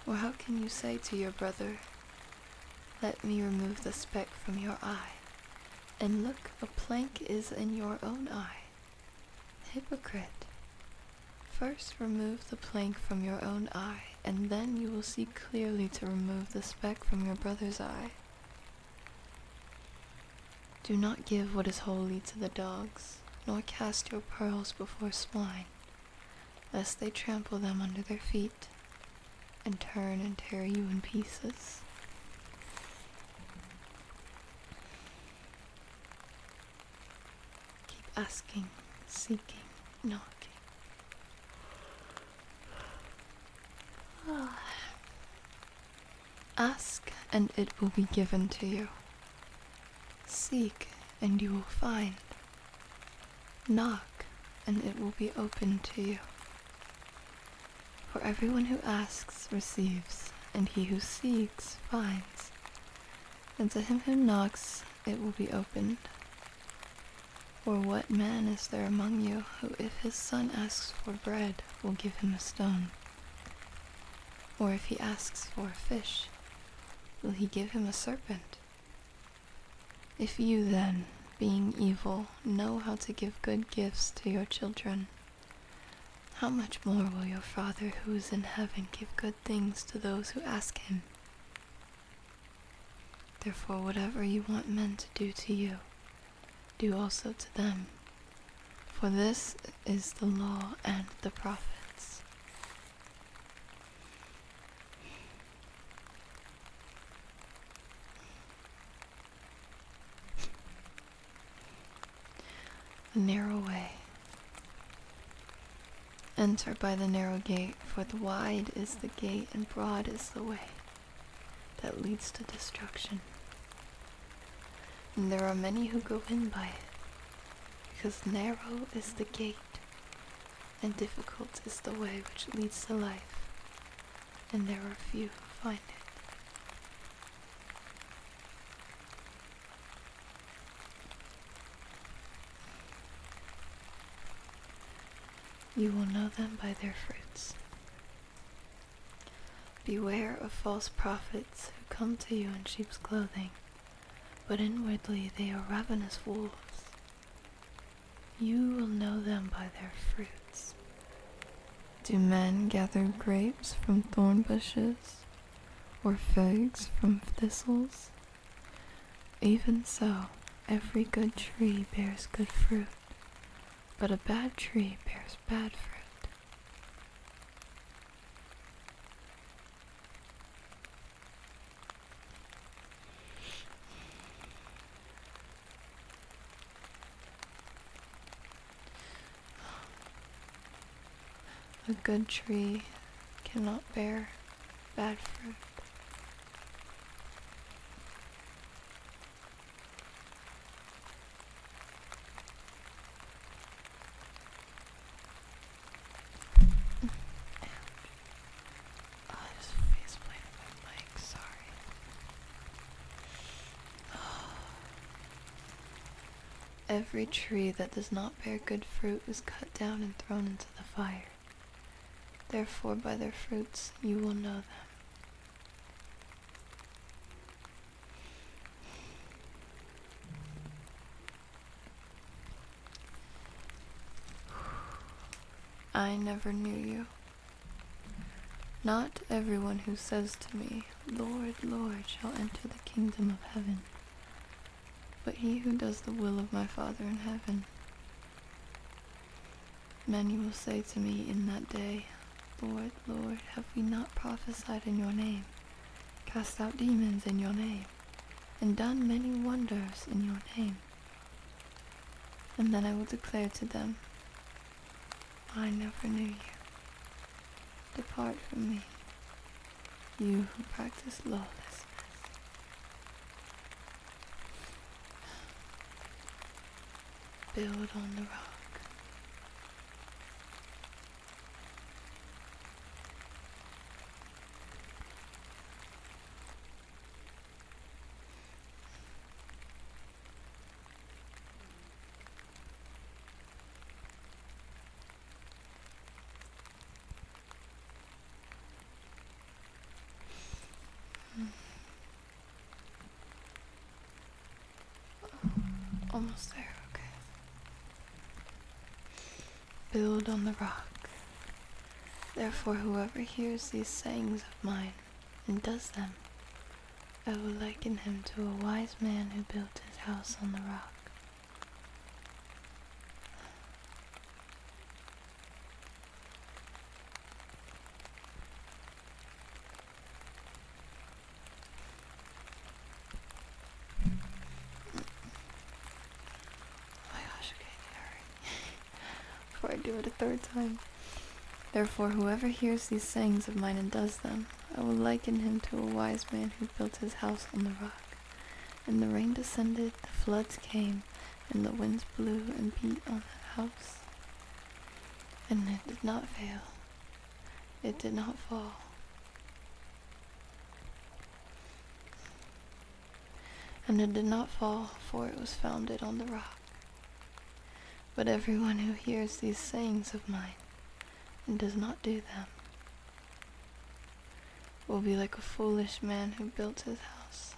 Speaker 1: Or how can you say to your brother, let me remove the speck from your eye, and look, a plank is in your own eye? Hypocrite! First remove the plank from your own eye, and then you will see clearly to remove the speck from your brother's eye. Do not give what is holy to the dogs, nor cast your pearls before swine, lest they trample them under their feet, and turn and tear you in pieces. Keep asking, seeking, knocking. Ask, and it will be given to you. Seek, and you will find. Knock, and it will be opened to you. For everyone who asks receives, and he who seeks finds, and to him who knocks it will be opened. Or what man is there among you who, if his son asks for bread, will give him a stone? Or if he asks for a fish, will he give him a serpent? If you then, being evil, know how to give good gifts to your children, how much more will your Father who is in heaven give good things to those who ask him? Therefore, whatever you want men to do to you, do also to them. For this is the law and the prophets. The narrow way. Enter by the narrow gate, for the wide is the gate and broad is the way that leads to destruction. And there are many who go in by it, because narrow is the gate, and difficult is the way which leads to life, and there are few who find it. You will know them by their fruits. Beware of false prophets who come to you in sheep's clothing, but inwardly they are ravenous wolves. You will know them by their fruits. Do men gather grapes from thorn bushes, or figs from thistles? Even so, every good tree bears good fruit, but a bad tree bears bad fruit. A good tree cannot bear bad fruit. Every tree that does not bear good fruit is cut down and thrown into the fire. Therefore, by their fruits you will know them. I never knew you. Not everyone who says to me, Lord, Lord, shall enter the kingdom of heaven, but he who does the will of my Father in heaven. Many will say to me in that day, Lord, Lord, have we not prophesied in your name, cast out demons in your name, and done many wonders in your name? And then I will declare to them, I never knew you. Depart from me, you who practice lawlessness. Build on the rock. Almost there, okay. Build on the rock. Therefore, whoever hears these sayings of mine and does them, I will liken him to a wise man who built his house on the rock. Before I do it a third time. Therefore, whoever hears these sayings of mine and does them, I will liken him to a wise man who built his house on the rock. And the rain descended, the floods came, and the winds blew and beat on that house. And it did not fail. It did not fall. And it did not fall, for it was founded on the rock. But everyone who hears these sayings of mine and does not do them will be like a foolish man who built his house.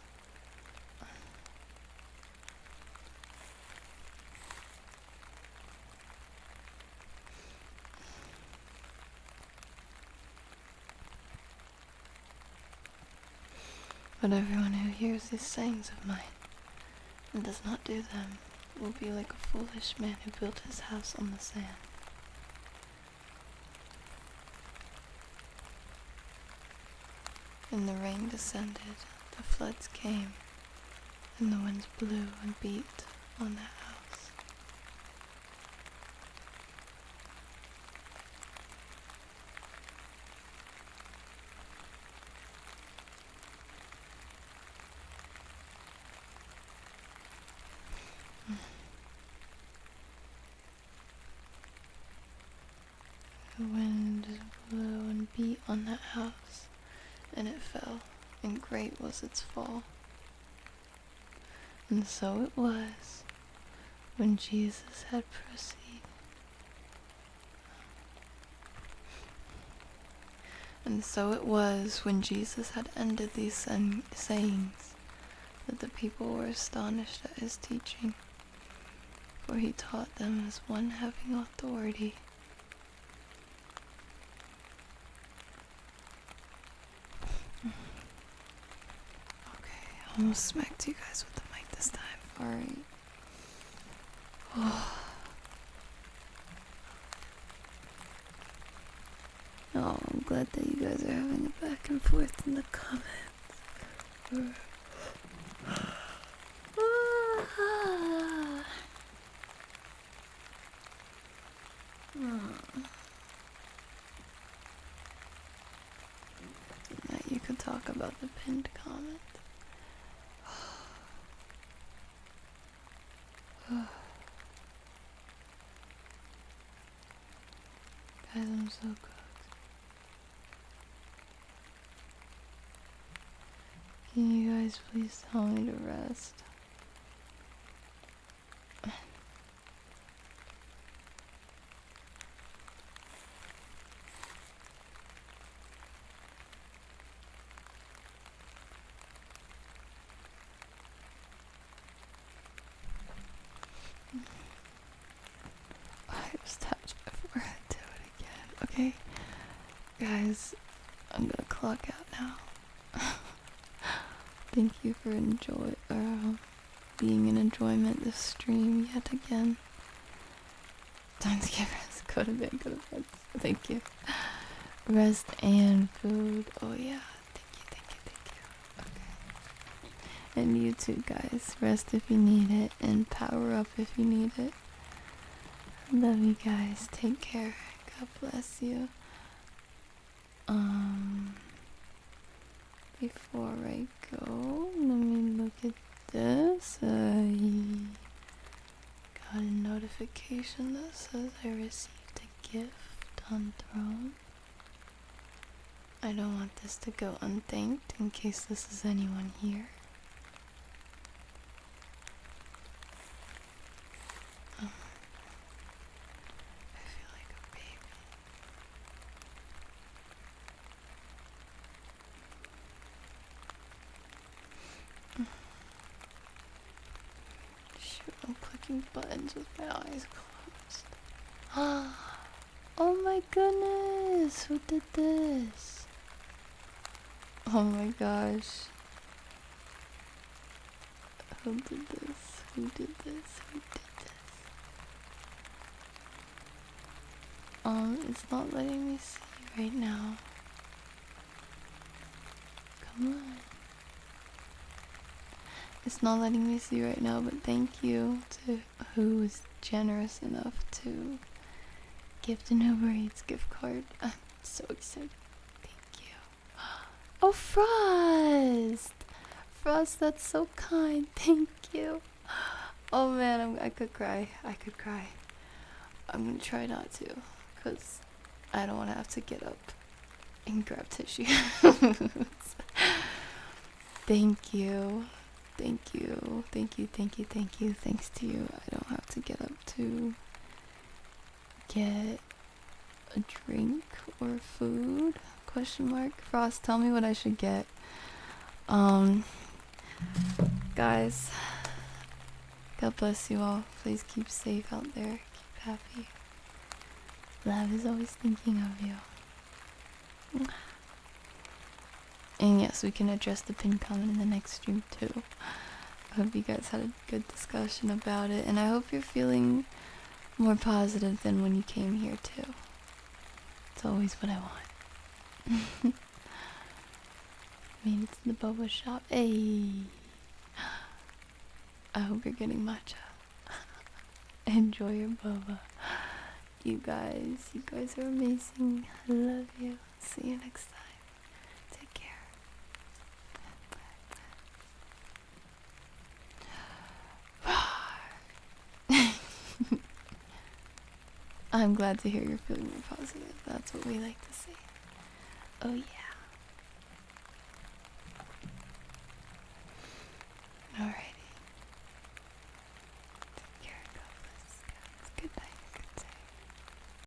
Speaker 1: But everyone who hears these sayings of mine and does not do them will be like a foolish man who built his house on the sand. And the rain descended, the floods came, and the winds blew and beat on that house. The wind blew and beat on that house, and it fell, and great was its fall. And so it was when Jesus had proceeded. And so it was when Jesus had ended these sayings that the people were astonished at his teaching, for he taught them as one having authority. I almost smacked you guys with the mic this time. Alright. Oh, I'm glad that you guys are having it back and forth in the comments. Now you could talk about the pinned comment. Guys, I'm so cooked. Can you guys please tell me to rest? I just touched my forehead. Do it again. Okay, guys, I'm gonna clock out now. Thank you for being an enjoyment this stream yet again. Time to get rest. Go to bed. Go to bed. Thank you. Rest and food. Oh yeah. Thank you. Okay. And you too, guys. Rest if you need it, and power up if you need it. Love you guys. Take care. God bless you. Before I go, let me look at this. I got a notification that says I received a gift on Throne. I don't want this to go unthanked in case this is anyone here. Buttons with my eyes closed. Oh my goodness, who did this? Oh my gosh. Who did this? Who did this? Who did this? It's not letting me see right now. Come on. It's not letting me see right now, but thank you to who was generous enough to gift an Uber Eats gift card. I'm so excited. Thank you. Oh, Frost! Frost, that's so kind. Thank you. Oh man, I could cry. I'm gonna try not to, because I don't want to have to get up and grab tissue. Thank you. Thank you. Thanks to you, I don't have to get up to get a drink or food? Question mark. Frost, tell me what I should get. Guys, God bless you all. Please keep safe out there. Keep happy. Love is always thinking of you. And yes, we can address the pin comment in the next stream too. I hope you guys had a good discussion about it, and I hope you're feeling more positive than when you came here too. It's always what I want. Made it to the boba shop. Hey! I hope you're getting matcha. Enjoy your boba. You guys are amazing. I love you. See you next time. Take care. I'm glad to hear you're feeling more positive. That's what we like to see. Oh yeah.